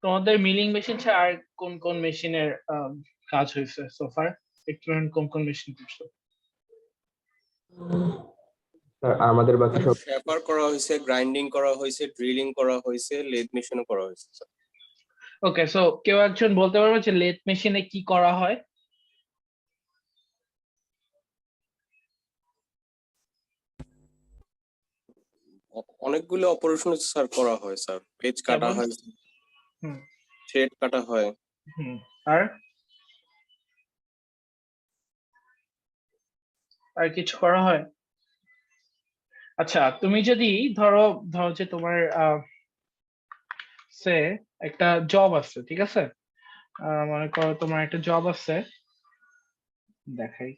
তোমাদের milling machine ছাড়া আর কোন কোন মেশিনের কাজ হয়েছে সোফার? এক্সপেরিমেন্ট কোন কোন মেশিন করছো? আমাদের বাকি সব শেপার করা হয়েছে, গ্রাইন্ডিং করা হয়েছে, ড্রিলিং করা হয়েছে, লেদ মেশিনও করা হয়েছে। ওকে, সো কেউ একজন বলতে পারবে যে লেথ মেশিনে কি করা হয়? অনেকগুলো অপারেশন স্যার করা হয় স্যার। পেজ কাটা হয়, হুম থ্রেড কাটা হয়। হুম আর আর কিছু করা হয়? আচ্ছা, তুমি যদি ধরো ধরো যে তোমার সে একটা জব আছে, ঠিক আছে? মনে করো তোমার একটা জব আছে, দেখাই।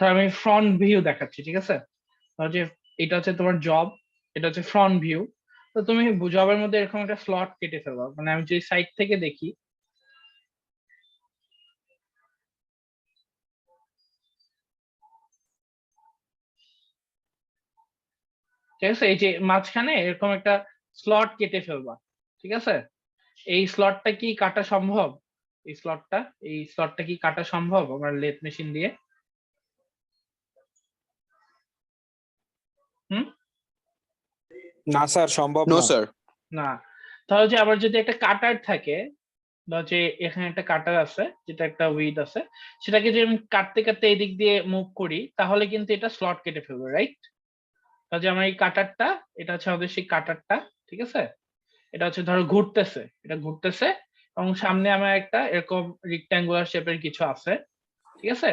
তো আমি ফ্রন্ট ভিউ দেখাচ্ছি, ঠিক আছে? ধরো যে এটা হচ্ছে তোমার জব, এটা হচ্ছে ফ্রন্ট ভিউ। তো তুমি জবের মধ্যে এরকম একটা স্লট কেটে ফেলবা, মানে আমি যে সাইড থেকে দেখি, ঠিক আছে? এই যে মাঝখানে এরকম একটা স্লট কেটে ফেলবা, ঠিক আছে? এই স্লটটা কি কাটা সম্ভব? এই স্লটটা কি কাটা সম্ভব আমার লেথ মেশিন দিয়ে? হুম না স্যার, সম্ভব নো না। স্যার। না। তাহলে যে আবার যদি একটা কাটার থাকে, ধরো যে এখানে একটা কাটার আছে, যেটা একটা উইড আছে, সেটাকে যদি আমি কাটতে কাটতে এই দিক দিয়ে মুভ করি, তাহলে কিন্তু এটা স্লট কেটে ফেলবে, রাইট? তাহলে যে আমার এই কাটারটা, এটা হচ্ছে আমাদের সেই কাটারটা, ঠিক আছে? এটা হচ্ছে ধরো ঘুরতেছে, এটা ঘুরতেছে, এবং সামনে আমার একটা এরকম রেক্ট্যাঙ্গুলার শেপের কিছু আছে, ঠিক আছে?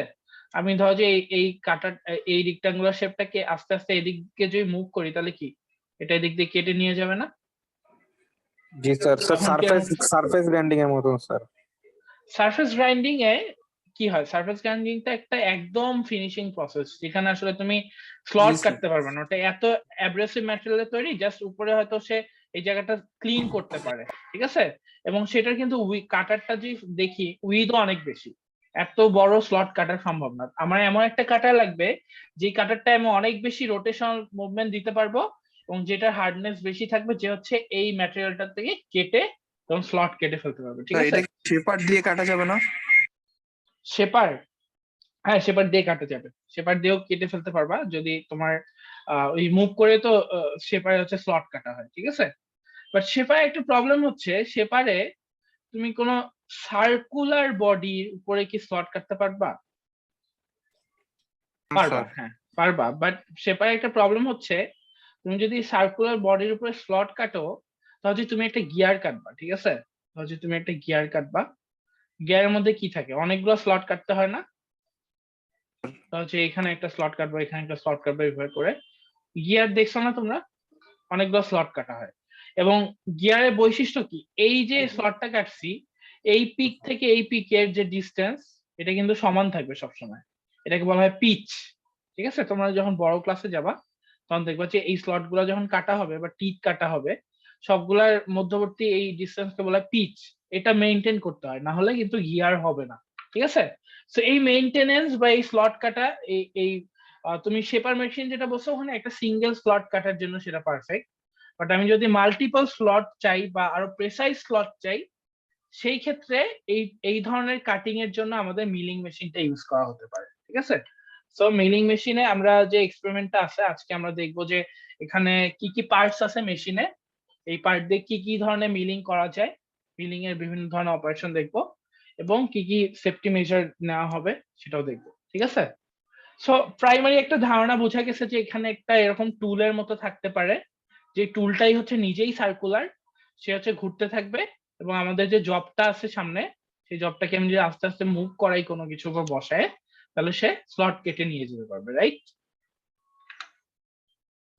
আমি ধরো যে এই কাটার, এই রেক্ট্যাঙ্গুলার শেপটাকে আস্তে আস্তে এদিকে যদি মুভ করি, তাহলে কি এটা এদিক দিয়ে কেটে নিয়ে যাবে না? জি স্যার, স্যার তখন কি সারফেস গ্রাইন্ডিং এর মতন স্যার। সারফেস গ্রাইন্ডিং এ কি হয়? সারফেস গ্রাইন্ডিংটা একটা একদম ফিনিশিং প্রসেস, যেখানে আসলে তুমি স্লট কাটতে পারবে না। ওটা এত অ্যাব্রেসিভ ম্যাটেরিয়ালে তৈরি, জাস্ট উপরে হয়তো সে এই জায়গাটা ক্লিন করতে পারে, ঠিক আছে? এবং সেটার কিন্তু কাটারটা যে দেখি উইথও অনেক বেশি, এত বড় স্লট কাটা সম্ভব না। আমার এমন একটা কাটার লাগবে যে কাটারটা আমি অনেক বেশি রোটেশনাল মুভমেন্ট দিতে পারবো, এবং যেটার হার্ডনেস বেশি থাকবে, যে হচ্ছে এই ম্যাটেরিয়ালটা থেকে কেটে তখন স্লট কেটে ফেলতে পারবে, ঠিক আছে? এটা শেপার দিয়ে কাটা যাবে না? শেপার, হ্যাঁ শেপার দিয়ে কাটা যাবে, শেপার দিয়েও কেটে ফেলতে পারবা যদি তোমার ওই মুভ করে। তো শেপারে হচ্ছে স্লট কাটা হয়, ঠিক আছে? বাট শেপারে একটা প্রবলেম হচ্ছে, শেপারে তুমি কোনো সার্কুলার বডির উপরে কি স্লট কাটতে পারবা? পারবা, হ্যাঁ পারবা। বাট শেপারে একটা প্রবলেম হচ্ছে, তুমি যদি সার্কুলার বডির উপরে স্লট কাটো, তাহলে তুমি একটা গিয়ার কাটবা, ঠিক আছে? তাহলে তুমি একটা গিয়ার কাটবা, গিয়ারের মধ্যে কি থাকে? অনেকগুলো স্লট কাটতে হয় না? তাহলে এখানে একটা স্লট কাটবো, এখানে একটা স্লট কাটবো, এইভাবে করে। গিয়ার দেখছো না তোমরা? অনেকগুলো স্লট কাটা হয়। এবং গিয়ারের বৈশিষ্ট্য কি? এই যে স্লটটা কাটছি, এই পিক থেকে এই পিকের যে ডিস্টেন্স, এটা কিন্তু সমান থাকবে সবসময়। এটাকে বলা হয় পিচ, ঠিক আছে? তোমরা যখন বড় ক্লাসে যাবা, তখন দেখবা যে এই স্লট গুলা যখন কাটা হবে বা টিথ কাটা হবে, সবগুলার মধ্যবর্তী এই ডিস্টেন্সকে বলা হয় পিচ। এটা মেনটেন করতে হয়, না হলে কিন্তু গিয়ার হবে না, ঠিক আছে? তো এই মেইনটেনেন্স বা এই স্লট কাটা, এই এই তুমি শেপার মেশিন যেটা বলছো, ওখানে একটা সিঙ্গেল স্লট কাটার জন্য সেটা পারফেক্ট। বাট আমি যদি মাল্টিপল স্লট চাই বা আরো প্রেসাইজ স্লট চাই, সেই ক্ষেত্রে এই এই ধরনের কাটিং এর জন্য আমাদের মিলিং মেশিনটা ইউজ করা হতে পারে, ঠিক আছে? সো মিলিং মেশিনে আমরা যে এক্সপেরিমেন্টটা আছে আজকে, আমরা দেখবো যে এখানে কি কি পার্টস আছে মেশিনে, এই পার্ট দিয়ে কি কি ধরনের মিলিং করা যায়, মিলিং এর বিভিন্ন ধরনের অপারেশন দেখবো, এবং কি কি সেফটি মেজার নেওয়া হবে সেটাও দেখবো, ঠিক আছে? সো প্রাইমারি একটা ধারণা বোঝা গেছে যে এখানে একটা এরকম টুলের মতো থাকতে পারে, যে টুলটাই হচ্ছে নিজেই সার্কুলার, সে হচ্ছে ঘুরতে থাকবে, এবং আমাদের যে জবটা আছে সামনে, সেই জবটাকে আমি যদি আস্তে আস্তে মুভ করাই কোনো কিছুর উপর বসায়, তাহলে সে স্লট কেটে নিয়ে যেতে পারবে, রাইট?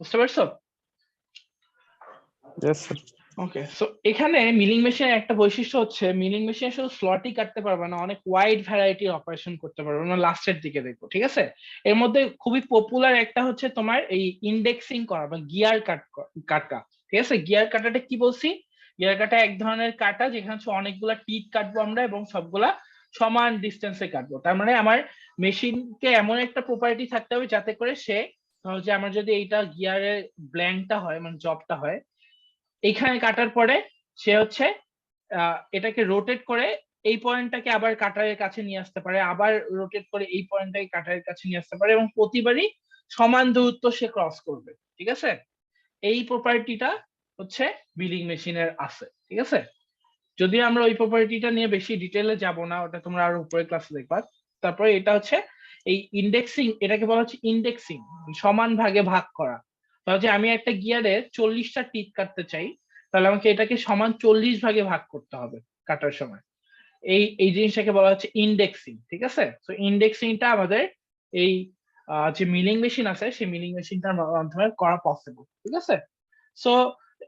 বুঝতে পারছো? Yes sir. ওকে, সো এখানে মিলিং মেশিনের একটা বৈশিষ্ট্য হচ্ছে, মিলিং মেশিন শুধু স্লটই কাটতে পারবে না, অনেক ওয়াইড ভ্যারাইটির অপারেশন করতে পারবে। আমরা লাস্টের দিকে দেখবো, ঠিক আছে? এর মধ্যে খুবই পপুলার একটা হচ্ছে তোমার এই ইন্ডেক্সিং করা বা গিয়ার কাটা, ঠিক আছে? গিয়ার কাটাটা কি বলছি? গিয়ার কাটা এক ধরনের কাটা, যেখানে হচ্ছে অনেকগুলা টিথ কাটবো আমরা, এবং সবগুলা সমান ডিস্টেন্সে কাটবো। তার মানে আমার মেশিনকে এমন একটা প্রপার্টি থাকতে হবে যাতে করে সে, ধরো যে আমার যদি এইটা গিয়ারের ব্ল্যাঙ্কটা হয়, মানে জবটা হয়, এইখানে কাটার পরে সে হচ্ছে এটাকে রোটেট করে এই পয়েন্টটাকে আবার কাটারের কাছে নিয়ে আসতে পারে, আবার রোটেট করে এই পয়েন্টটাকে কাটারের কাছে নিয়ে আসতে পারে, এবং প্রতিবারই সমান দূরত্ব সে ক্রস করবে। ঠিক আছে, এই প্রপার্টিটা হচ্ছে মিলিং মেশিনের আছে। ঠিক আছে, যদি আমরা ওই প্রপার্টিটা নিয়ে বেশি ডিটেইলে যাব না, ওটা তোমরা আরো উপরের ক্লাসে দেখবা। তারপরে এটা হচ্ছে এই ইন্ডেক্সিং, এটাকে বলা হচ্ছে ইন্ডেক্সিং, সমান ভাগে ভাগ করা। তাহলে যে আমি একটা গিয়ারে 40টা টিক কাটতে চাই, তাহলে আমাকে এটাকে সমান 40 ভাগে ভাগ করতে হবে কাটার সময়। এই জিনিসটাকে বলা হচ্ছে ইন্ডেক্সিং। ঠিক আছে, তো ইন্ডেক্সিংটা আমাদের এই যে মিলিং মেশিন আছে সেই মিলিং মেশিনটার মাধ্যমে করা পসিবল। ঠিক আছে, সো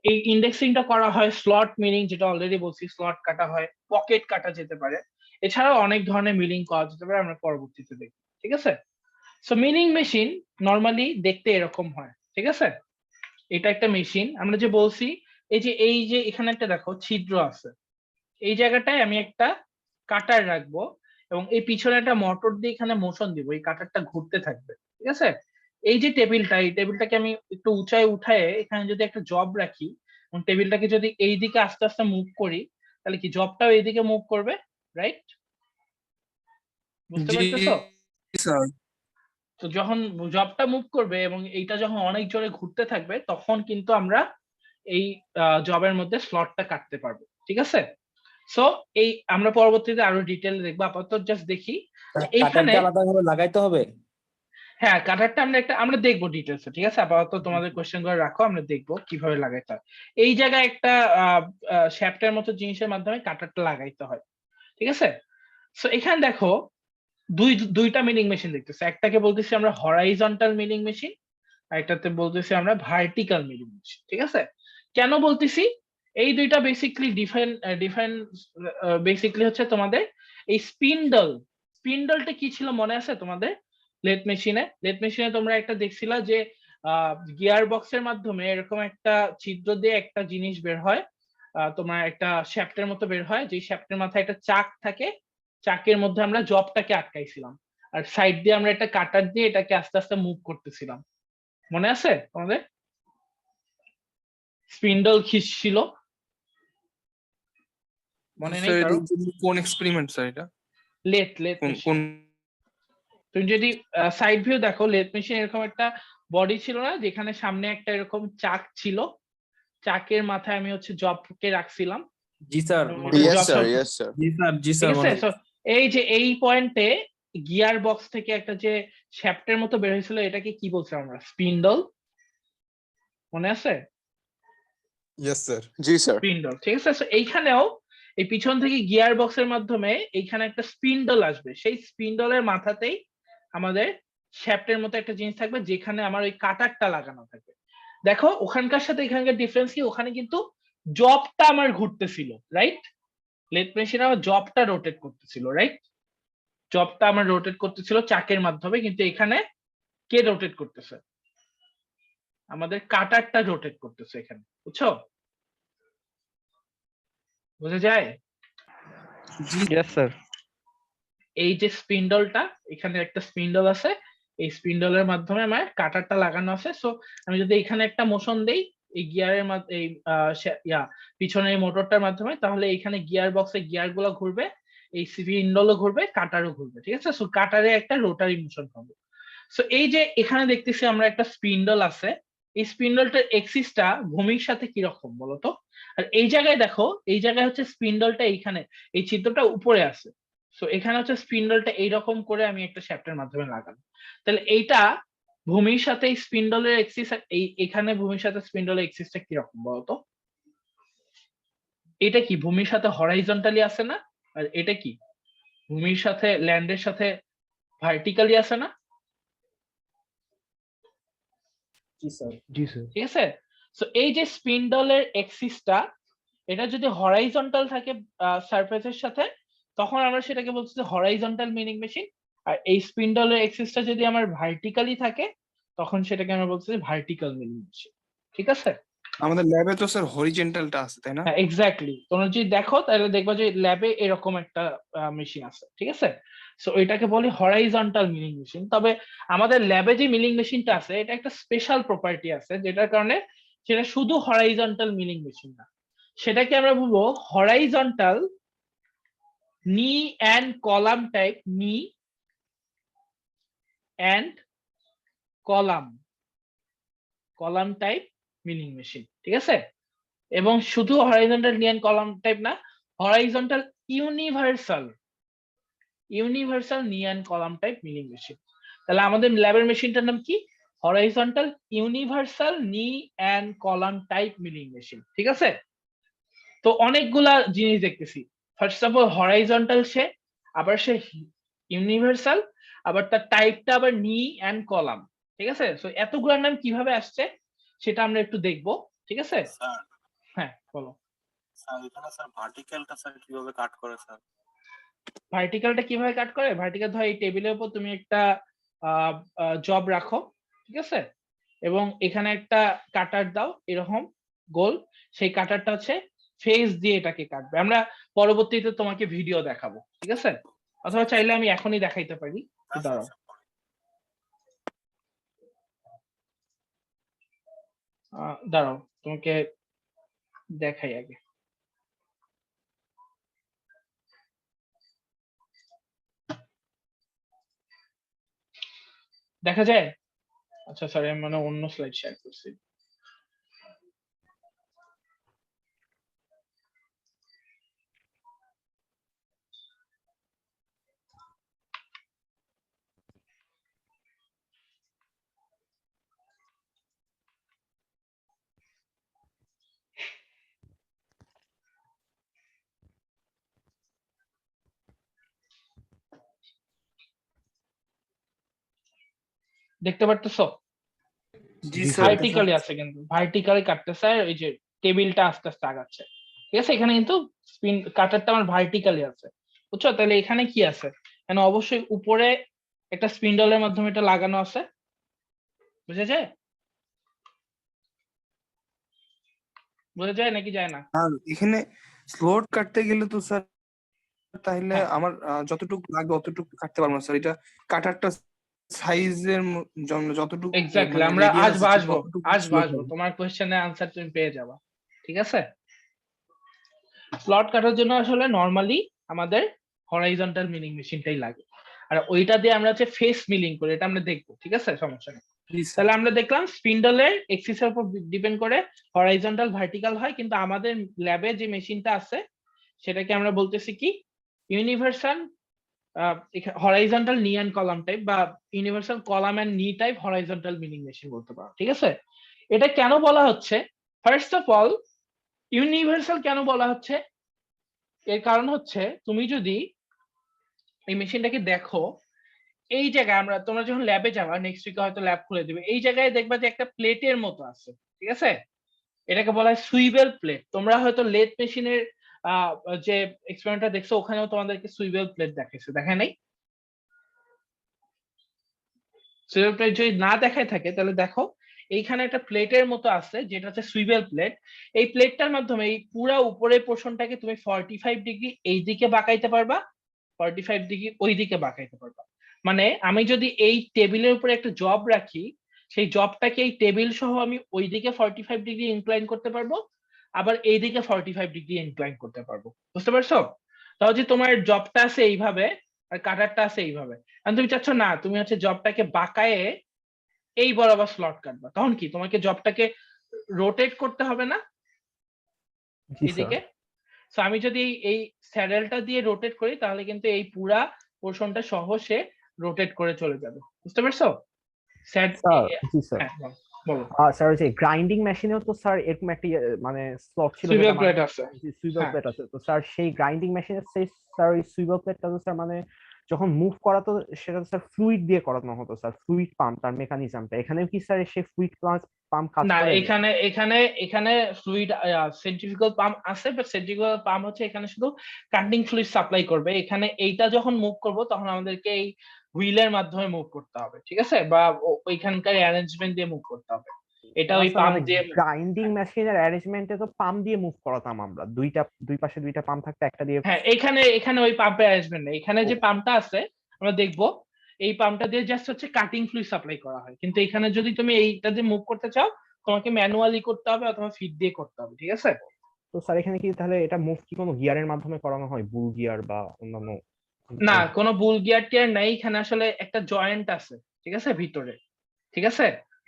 এই ইন্ডেক্সিংটা করা হয় স্লট মিলিং, যেটা অলরেডি বলছি, স্লট কাটা হয়, পকেট কাটা যেতে পারে, এছাড়াও অনেক ধরনের মিলিং করা যেতে পারে, আমরা পরবর্তীতে দেখব। ঠিক আছে, সো মিলিং মেশিন নর্মালি দেখতে এরকম হয়। ঠিক আছে, এটা একটা মেশিন, আমরা যে বলছি এই যে এখানে একটা দেখো ছিদ্র আছে, এই জায়গাটায় আমি একটা কাটার রাখবো এবং এই পিছনে একটা মোটর দিয়ে এখানে মোশন দিব, এই কাটারটা ঘুরতে থাকবে। ঠিক আছে, এই যে টেবিলটা, এই টেবিলটাকে আমি একটু উঁচায় উঠায় এখানে যদি একটা জব রাখি এবং টেবিলটাকে যদি এই দিকে আস্তে আস্তে মুভ করি, তাহলে কি জবটাও এইদিকে মুভ করবে, রাইট? বুঝতে জি পারতেছো? স্যার। তো যখন জবটা মুভ করবে এবং এইটা যখন অনেক জোরে ঘুরতে থাকবে, তখন কিন্তু আমরা এই জবের মধ্যে স্লটটা কাটতে পারবো। ঠিক আছে, সো এই আমরা পরবর্তীতে আরো ডিটেল দেখবো, আপাতত জাস্ট দেখি যে এইখানে। কাটারটা আলাদাভাবে লাগাইতে হবে। হ্যাঁ, কাটারটা আমরা দেখবো ডিটেলসে। ঠিক আছে, আপাতত তোমাদের কোশ্চেন করে রাখো, আমরা দেখবো কিভাবে লাগাইতে হয়। এই জায়গায় একটা শ্যাফটের মতো জিনিসের মাধ্যমে কাটারটা লাগাইতে হয়। ঠিক আছে, সো এখানে দেখো দুইটা মিলিং মেশিন দেখতেছি, একটাকে বলতেছি আমরা হরাইজন্টাল মিলিং মেশিন, আর একটাতে বলতেছি আমরা ভার্টিক্যাল মিলিং মেশিন। ঠিক আছে, কেন বলতেছি? এই দুইটা বেসিক্যালি ডিফারেন্ট বেসিক্যালি হচ্ছে তোমাদের এই স্পিন্ডলটা কি ছিল মনে আছে তোমাদের? লেথ মেশিনে তোমরা একটা দেখছিলা যে গিয়ার বক্সের মাধ্যমে এরকম একটা ছিদ্র দিয়ে একটা জিনিস বের হয়, তোমার একটা শ্যাফটের মতো বের হয়, যে শ্যাফটের মাথায় একটা চাক থাকে, চাকের মধ্যে আমরা জবটাকে আটকাইছিলাম, আর সাইড দিয়ে আমরা একটা কাটার দিয়ে এটাকে আস্তে আস্তে মুভ করতেছিলাম। মনে আছে তোমাদের? স্পিন্ডল ছিল, মনে নেই স্যার কারো? কোন এক্সপেরিমেন্ট স্যার এটা? লেথ কোন মেশিন। কোন তুমি যদি সাইড ভিউ দেখো, লেথ মেশিন এরকম একটা বডি ছিল না, যেখানে সামনে একটা এরকম চাক ছিল, চাকের মাথায় আমি হচ্ছে জবকে রাখছিলাম। জি sir, Yes, sir. Yes, sir. জি স্যার, জি ঠিক স্যার। আছে, so এই যে এই পয়েন্টে গিয়ার বক্স থেকে একটা যে শ্যাফটের মতো বের হয়েছিল, এটাকে কি বলছিলাম আমরা? স্পিন্ডল। মনে আছে? Yes, sir. জি স্যার। স্পিন্ডল। ঠিক আছে, so এইখানেও এই পিছন থেকে গিয়ার বক্সের মাধ্যমে এইখানে একটা স্পিন্ডল আসবে, সেই স্পিন্ডলের মাথাতেই আমাদের শ্যাফটের মতো একটা জিনিস থাকবে, যেখানে আমার ওই কাটারটা লাগানো থাকবে। দেখো ওখানকার সাথে এখানকার ডিফারেন্স কি, ওখানে কিন্তু জবটা আমার ঘুরতেছিল, রাইট? লেথ মেশিনে আমার জবটা রোটেট করতেছিল, রাইট? জবটা আমার রোটেট করতেছিল চাকের মাধ্যমে, কিন্তু এখানে কে রোটেট করতেছে? আমাদের কাটারটা রোটেট করতেছে এখানে। বুঝছো? বোঝা যায়? Yes sir. এই যে স্পিন্ডলটা, এখানে একটা স্পিন্ডল আছে, এই স্পিন্ডলের মাধ্যমে আমার কাটারটা লাগানো আছে। সো আমি যদি এখানে একটা মোশন দেই এই গিয়ারের এই পিছনের এই মোটরটার মাধ্যমে, তাহলে এখানে গিয়ার বক্সে গিয়ার গুলো ঘুরবে, এই স্পিন্ডলও ঘুরবে, কাটারও ঘুরবে। ঠিক আছে, সো কাটারে একটা রোটারি মোশন হবে। সো এই যে এখানে দেখতেছি আমরা একটা স্পিন্ডল আছে, এই স্পিন্ডলটার এক্সিসটা ভূমির সাথে কি রকম বলতো? আর এই জায়গায় দেখো, এই জায়গায় হচ্ছে স্পিন্ডলটা এইখানে, এই ছিদ্রটা উপরে আছে। সো এখানে হচ্ছে স্পিন্ডলটা এইরকম করে আমি একটা শ্যাফটের মাধ্যমে লাগানো, তাহলে এইটা ভূমির সাথে স্পিন্ডলের এক্সিস, এখানে ভূমির সাথে স্পিন্ডলের এক্সিসটা কিরকম বলতো? এটা কি ভূমির সাথে হরাইজন্টালি আছে না? আর এটা কি ভূমির সাথে ল্যান্ডের সাথে ভার্টিক্যালি আছে না? জি স্যার। জি স্যার। ঠিক আছে, সো এই যে স্পিন্ডলের এক্সিসটা, এটা যদি হরাইজন্টাল থাকে সারফেসের সাথে, তখন আমরা সেটাকে বলছি যে হরাইজন্টাল মিলিং মেশিন। আর এই স্পিন্ডলের এক্সিসটা যদি আমার ভার্টিক্যালি থাকে, তখন সেটাকে আমরা বলছি যে ভার্টিক্যাল মিলিং মেশিন। ঠিক আছে, আমাদের ল্যাবে তো স্যার হরিজেন্টালটা আছে তাই না? হ্যাঁ এক্স্যাক্টলি, তোমরা যদি দেখো তাহলে দেখবা যে ল্যাবে এরকম একটা মেশিন আছে। ঠিক আছে, সো এটাকে বলি হরাইজন্টাল মিলিং মেশিন। তবে আমাদের ল্যাবে যে মিলিং মেশিনটা আছে, এটা একটা স্পেশাল প্রপার্টি আছে, যেটার কারণে সেটা শুধু হরাইজন্টাল মিলিং মেশিন না, সেটাকে আমরা বলবো হরাইজন্টাল নি অ্যান্ড কলাম টাইপ, নি and column type milling machine, ঠিক আছে? এবং শুধু হরাইজন্টাল নি অ্যান্ড কলাম টাইপ না, হরাইজন্টাল ইউনিভার্সাল নি and column type milling machine. তাহলে আমাদের ল্যাবের মেশিনটার নাম কি? হরাইজন্টাল ইউনিভার্সাল নি and column type milling machine, ঠিক আছে? তো অনেকগুলা জিনিস দেখতেছি। ফার্স্ট অফ অল হরাইজন্টাল, সে আবার সে ইউনিভার্সাল, আবার তার টাইপটা আবার নি অ্যান্ড কলাম, ঠিক আছে? সো এতগুলোর নাম কিভাবে আসছে সেটা আমরা একটু দেখবো, ঠিক আছে? স্যার হ্যাঁ বলো। স্যার এখানে স্যার ভার্টিক্যালটা স্যার কিভাবে কাট করে স্যার? ভার্টিক্যালটা কিভাবে কাট করে? ভার্টিক্যাল ধর এই টেবিলের উপর তুমি একটা জব রাখো, ঠিক আছে? এবং এখানে একটা কাটার দাও এরকম গোল, সেই কাটারটা হচ্ছে ফেস দিয়ে এটাকে কাটবে। আমরা পরবর্তীতে তোমাকে ভিডিও দেখাবো, ঠিক আছে? অথবা চাইলে আমি এখনই দেখাইতে পারি, দাঁড়াও। দাঁড়াও তোমাকে দেখাই আগে। দেখা যায়? আচ্ছা সরি, আমি মানে অন্য স্লাইড শেয়ার করছি। দেখতে পারতেছো? জি জি, স্যার। ভার্টিক্যালি আছে, কিন্তু ভার্টিক্যালি কাটতেছে, আর এই যে টেবিলটা আস্তে আস্তে আগাচ্ছে, ঠিক আছে? এখানে কিন্তু স্পিন কাটারটা আমার ভার্টিক্যালি আছে, বুঝছো? তাহলে এখানে কি আছে? এখানে অবশ্যই উপরে একটা স্পিন্ডলের মাধ্যমে এটা লাগানো আছে, বুঝা যায়? বোঝা যায় নাকি যায় না? আর এখানে স্লট কাটতে গেলে তো স্যার তাহলে হ্যাঁ। আমার যতটুকু লাগবে অতটুকু কাটতে পারবো না স্যার। এটা কাটারটা সাইজের জন্য যতটুকু এক্স্যাক্টলি, মানে আমরা radius আসবো আছে ঠিক আসবো ততটুকু আসবো slot আসবো হবে। তোমার কোয়েশ্চেনের আনসার তুমি পেয়ে যাবা, ঠিক আছে? স্লট কাটার জন্য আসলে নরমালি আমাদের হরাইজন্টাল মিলিং মেশিনটাই লাগে, আর ওইটা দিয়ে আমরা হচ্ছে ফেস মিলিং করি, এটা আমরা দেখবো, ঠিক আছে? সমস্যা নেই। জি স্যার। তাহলে আমরা দেখলাম স্পিন্ডলের এক্সিসের উপর ডিপেন্ড করে হরাইজন্টাল ভার্টিক্যাল হয়, কিন্তু আমাদের ল্যাবে যে মেশিনটা আছে সেটাকে আমরা বলতেছি কি? ইউনিভার্সাল হরাইজন্টাল নি অ্যান্ড কলাম টাইপ, বা ইউনিভার্সাল কলাম অ্যান্ড নি টাইপ হরাইজন্টাল মিলিং মেশিন বলতে পারো, ঠিক আছে? এটা কেন বলা হচ্ছে? ফার্স্ট অফ অল ইউনিভার্সাল কেন বলা হচ্ছে? এর কারণ হচ্ছে তুমি যদি এই মেশিনটাকে দেখো, এই জায়গায় তোমরা যখন ল্যাবে যাবা, নেক্সট উইকে হয়তো ল্যাব খুলে দেবে, এই জায়গায় দেখবা যে একটা প্লেটের মতো আছে, ঠিক আছে? এটাকে বলা হয় সুইভেল প্লেট। তোমরা হয়তো লেথ মেশিনের যে এক্সপেরিমেন্টটা দেখছো, ওখানেও তোমাদেরকে সুইভেল প্লেট দেখাইছে, দেখায় নাই? সুইভেল প্লেট যদি না দেখায় থাকে তাহলে দেখো এইখানে একটা প্লেটের মতো আছে, যেটা হচ্ছে সুইভেল প্লেট। এই প্লেটটার মাধ্যমে এই পুরা উপরের পোর্শনটাকে তুমি 45 ডিগ্রি এই দিকে বাঁকাইতে পারবা, 45 ডিগ্রি ওই দিকে বাঁকাইতে পারবা। মানে আমি যদি এই টেবিলের উপরে একটা জব রাখি, সেই জবটাকে এই টেবিল সহ আমি ওইদিকে 45 ডিগ্রি ইনক্লাইন করতে পারবো, আবার এইদিকে 45 ডিগ্রি ইনক্লাইন করতে পারবো। বুঝতে পারছো? তাহলে যে তোমার জবটা আছে এইভাবে আর কাটারটা আছে এইভাবে, আর তুমি চাচ্ছ না তুমি হচ্ছে জবটাকে বাঁকায়ে এই বরাবর স্লট কাটবা, তখন কি তোমাকে জবটাকে রোটেট করতে হবে না জি স্যার। এইদিকে? সো আমি যদি এই স্যাডেলটা দিয়ে রোটেট করি, তাহলে কিন্তু এই পুরা পোর্শনটা সহ সে রোটেট করে চলে যাবে। বুঝতে পারছো? স্যার জি স্যার। হ্যাঁ বলো। স্যার ওই যে গ্রাইন্ডিং মেশিনেও তো স্যার এরকম একটা মানে স্লট ছিল, সুইভেল যেটা প্লেট আছে। সুইভেল হ্যাঁ। প্লেট আছে। তো স্যার সেই গ্রাইন্ডিং মেশিনের সেই স্যার ওই সুইভেল প্লেটটা তো স্যার মানে যখন মুভ করাতো সেটা তো স্যার ফ্লুইড দিয়ে করানো হতো স্যার, ফ্লুইড পাম্প তার মেকানিজমটা। এখানে কি স্যার সেই ফ্লুইড পাম্প কাজ না, করে? এখানে ফ্লুইড সেন্ট্রিফিউগাল পাম্প আছে, বাট সেন্ট্রিফিউগাল পাম্প হচ্ছে এখানে শুধু কাটিং ফ্লুইড সাপ্লাই করবে। এখানে এইটা যখন মুভ করব তখন আমাদেরকে এই হুইলের মাধ্যমে মুভ করতে হবে, ঠিক আছে? বা ওইখানকার অ্যারেঞ্জমেন্ট দিয়ে মুভ করতে হবে, এটা ওই পাম্প দিয়ে। গ্রাইন্ডিং মেশিনের অ্যারেঞ্জমেন্টে তো পাম্প দিয়ে মুভ করাতাম আমরা, দুই পাশে দুইটা পাম্প থাকতো, একটা দিয়ে। হ্যাঁ, এখানে ওই পাম্পের অ্যারেঞ্জমেন্ট নেই। এখানে যে পাম্পটা আছে আমরা দেখবো, এই পাম্পটা দিয়ে জাস্ট হচ্ছে কাটিং ফ্লুইড সাপ্লাই করা হয়, কিন্তু এখানে যদি তুমি এইটা দিয়ে মুভ করতে চাও তোমাকে ম্যানুয়ালি করতে হবে অথবা ফিট দিয়ে করতে হবে, ঠিক আছে? তো স্যার এখানে কি তাহলে এটা মুভ কি কোনো গিয়ারের মাধ্যমে করানো হয়, বুল গিয়ার বা অন্যান্য? না, কোনো বুল গিয়ার টিয়ার নাই, এখানে আসলে একটা জয়েন্ট আছে, ঠিক আছে, ভিতরে, ঠিক আছে?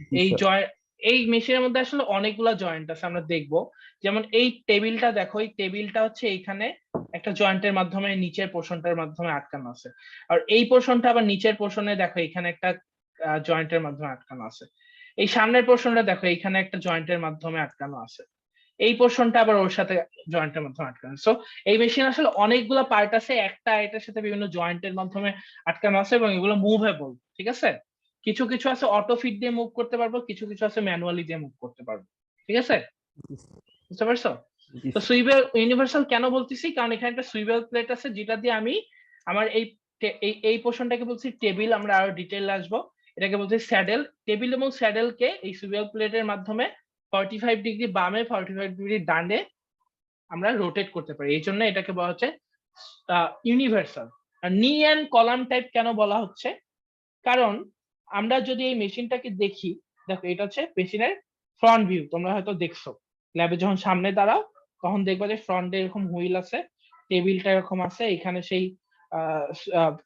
জি এই স্যার। জয়েন্ট, এই মেশিনের মধ্যে আসলে অনেকগুলা জয়েন্ট আছে, আমরা দেখবো। যেমন এই টেবিলটা দেখো, এই টেবিলটা হচ্ছে এইখানে একটা জয়েন্টের মাধ্যমে নিচের পোর্শনটার মাধ্যমে আটকানো আছে, আর এই পোর্শনটা আবার নিচের পোর্শনে দেখো এখানে একটা জয়েন্টের মাধ্যমে আটকানো আছে। এই সামনের পোর্শনটা দেখো এইখানে একটা জয়েন্টের মাধ্যমে আটকানো আছে, এই পোর্শনটা আবার ওর সাথে জয়েন্টের মাধ্যমে আটকানো। সো এই মেশিন আসলে অনেকগুলো পার্ট আছে, একটা এটার সাথে বিভিন্ন জয়েন্টের মাধ্যমে আটকানো আছে, এবং এগুলো মুভেবল, ঠিক আছে? কিছু কিছু আছে অটো ফিট দিয়ে মুভ করতে পারবো, কিছু কিছু আছে ম্যানুয়ালি দিয়ে মুভ করতে পারবো, ঠিক আছে? বুঝতে পারছো? জি তো স্যার। সুইবেল ইউনিভার্সাল কেন বলতেছি, কারণ এখানে একটা সুইবেল প্লেট আছে যেটা দিয়ে আমি আমার এই পোর্শনটাকে বলছি টেবিল, আমরা আরো ডিটেইল আসবো। এটাকে বলছি স্যাডেল। টেবিল এবং স্যাডেল কে এই সুইবেল প্লেটের মাধ্যমে 45 ডিগ্রি বামে 45 ডিগ্রি ডানে আমরা রোটেট করতে পারি, এই জন্য এটাকে বলা হচ্ছে ইউনিভার্সাল। আর নি অ্যান্ড কলাম টাইপ কেন বলা হচ্ছে, কারণ আমরা যদি এই মেশিনটাকে দেখি, দেখো এটা হচ্ছে মেশিনের ফ্রন্ট ভিউ, তোমরা হয়তো দেখছো ল্যাবে যখন সামনে দাঁড়াও তখন দেখবা যে ফ্রন্টে এরকম হুইল আছে, টেবিলটা এরকম আছে, এখানে সেই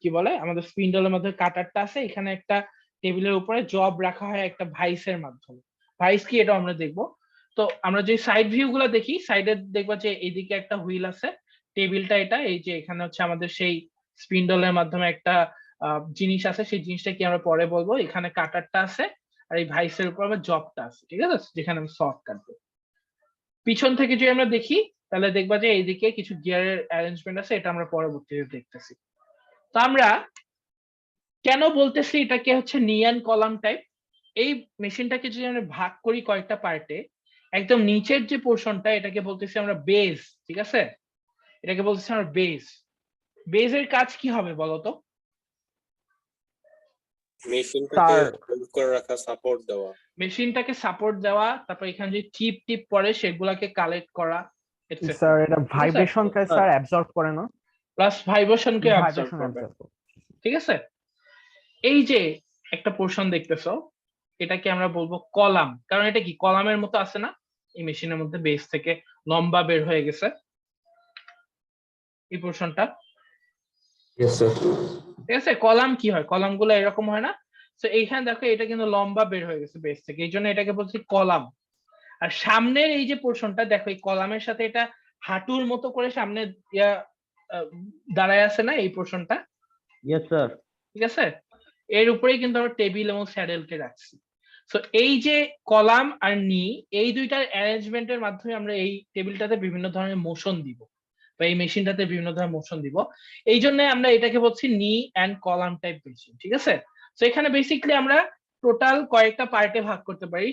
কি বলে আমাদের স্পিন্ডলের মধ্যে কাটারটা আছে, এখানে একটা টেবিলের উপরে জব রাখা হয় একটা ভাইসের মাধ্যমে। ভাইস কি এটা আমরা দেখবো। তো আমরা যে সাইড ভিউ গুলা দেখি, সাইডে দেখবা যে এইদিকে একটা হুইল আছে, টেবিলটা এটা, এই যে এখানে হচ্ছে আমাদের সেই স্পিন্ডলের মাধ্যমে একটা জিনিস আছে, সেই জিনিসটা কি আমরা পরে বলবো। এখানে কাটারটা আছে, আর এই ভাইসের উপর আবার জবটা আছে, ঠিক আছে, যেখানে আমি সফট কাটবো। পিছন থেকে যদি আমরা দেখি তাহলে দেখবা যে এইদিকে কিছু গিয়ারের অ্যারেঞ্জমেন্ট আছে, এটা আমরা পরবর্তীতে দেখতেছি। তো আমরা কেন বলতেছি এটাকে হচ্ছে নি অ্যান্ড কলাম টাইপ, এই মেশিনটাকে যদি আমরা ভাগ করি কয়েকটা পার্টে, একদম নিচের যে পোর্শনটা এটাকে বলতেছি আমরা বেস, ঠিক আছে? এটাকে বলতেছি আমরা বেস। বেজের কাজ কি হবে বলতো? মেশিনটাকে হোল্ড করে রাখা, সাপোর্ট দেওয়া। মেশিনটাকে সাপোর্ট দেওয়া, তারপর এখানে যে চিপ টিপ পড়ে সেগুলাকে কালেক্ট করা, স্যার এটা ঠিক আছে? ভাইব্রেশনকে স্যার অ্যাবজর্ব করে না? প্লাস ভাইব্রেশনকে অ্যাবজর্ব ভাইব্রেশন করবে, অ্যাবজর্ব। ঠিক আছে? এই যে একটা পোর্শন দেখতেছো, এটাকে আমরা বলবো কলাম, কারণ এটা কি কলামের মতো আছে না, এই মেশিনের মধ্যে বেস থেকে লম্বা বের হয়ে গেছে এই পোর্শনটা, ইয়েস স্যার। ঠিক আছে? কলাম কি হয়, কলাম গুলো এরকম হয় না? তো এইখানে দেখো এটা কিন্তু লম্বা বের হয়ে গেছে বেস থেকে, এই জন্য এটাকে বলছি কলাম। আর সামনের এই যে পোর্শনটা দেখো, এই কলামের সাথে এটা হাঁটুর মতো করে সামনে ইয়া দাঁড়ায় আছে না এই পোর্শনটা, ইয়েস স্যার। ঠিক আছে? এর উপরেই কিন্তু আমরা টেবিল এবং স্যাডেলকে রাখছি। তো এই যে কলাম আর নি, এই দুইটার অ্যারেঞ্জমেন্টের মাধ্যমে আমরা এই টেবিলটাতে বিভিন্ন ধরনের মোশন দিব, বা এই মেশিনটাতে বিভিন্ন ধরনের মোশন দিব, এই জন্য আমরা এটাকে বলছি নি অ্যান্ড কলাম টাইপ মেশিন, ঠিক আছে? তো এখানে বেসিক্যালি আমরা টোটাল কয়েকটা পার্টে ভাগ করতে পারি।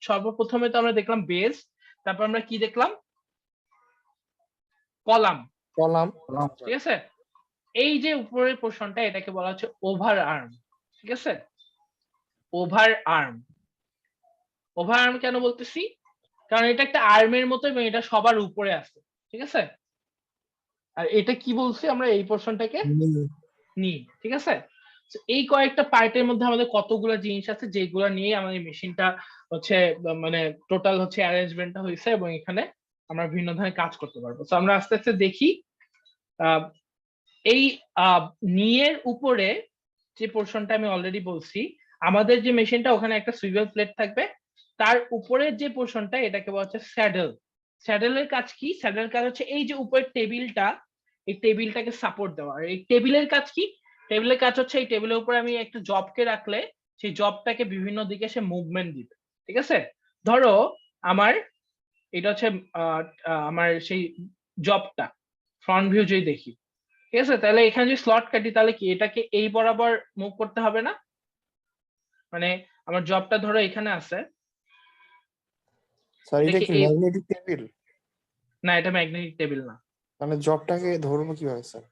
সর্বপ্রথমে তো আমরা দেখলাম বেস, তারপর আমরা কি দেখলাম, কলাম, কলাম। ঠিক আছে? এই যে উপরের পোর্শনটা এটাকে বলা হচ্ছে ওভার আর্ম, ঠিক আছে? Over arm. ওভার আর্ম কেন বলতেছি, কারণ এটা একটা আর্মের মতো এবং এটা সবার উপরে আছে, ঠিক আছে? আর এটা কি বলছি আমরা এই পোর্শনটাকে নি, ঠিক আছে? তো এই কয়েকটা পার্টের মধ্যে আমাদের কতগুলো জিনিস আছে যেগুলো নিয়ে আমাদের মেশিনটা হচ্ছে মানে টোটাল হচ্ছে অ্যারেঞ্জমেন্টটা হয়েছে, এবং এখানে আমরা বিভিন্ন ধরনের কাজ করতে পারবো। তো আমরা আস্তে আস্তে দেখি। এই নিয়ের উপরে যে পোর্শনটা আমি অলরেডি বলছি, আমাদের যে মেশিনটা ওখানে একটা সুইভেল প্লেট থাকবে, তার উপরের যে পোর্শনটা এটাকে বলা হচ্ছে স্যাডেল। স্যাডেলের কাজ কি? স্যাডেলের কাজ হচ্ছে এই যে উপরের টেবিলটা, এই টেবিলটাকে সাপোর্ট দেওয়া। আর এই টেবিলের কাজ কি? টেবিলের কাজ হচ্ছে এই টেবিলের উপরে আমি একটা জবকে রাখলে সেই জবটাকে বিভিন্ন দিকে সে মুভমেন্ট দিবে, ঠিক আছে? ধরো আমার এটা হচ্ছে আমার সেই জবটা ফ্রন্ট ভিউ যদি দেখি, ঠিক আছে, তাহলে এখানে যদি স্লট কাটি তাহলে কি এটাকে এই বরাবর মুভ করতে হবে না? মানে আমার জবটা ধরো এখানে আছে, স্যার এটা এটাকে কি এই, ম্যাগনেটিক টেবিল? না এটা ম্যাগনেটিক টেবিল না। মানে জবটাকে ধরবো কিভাবে স্যার?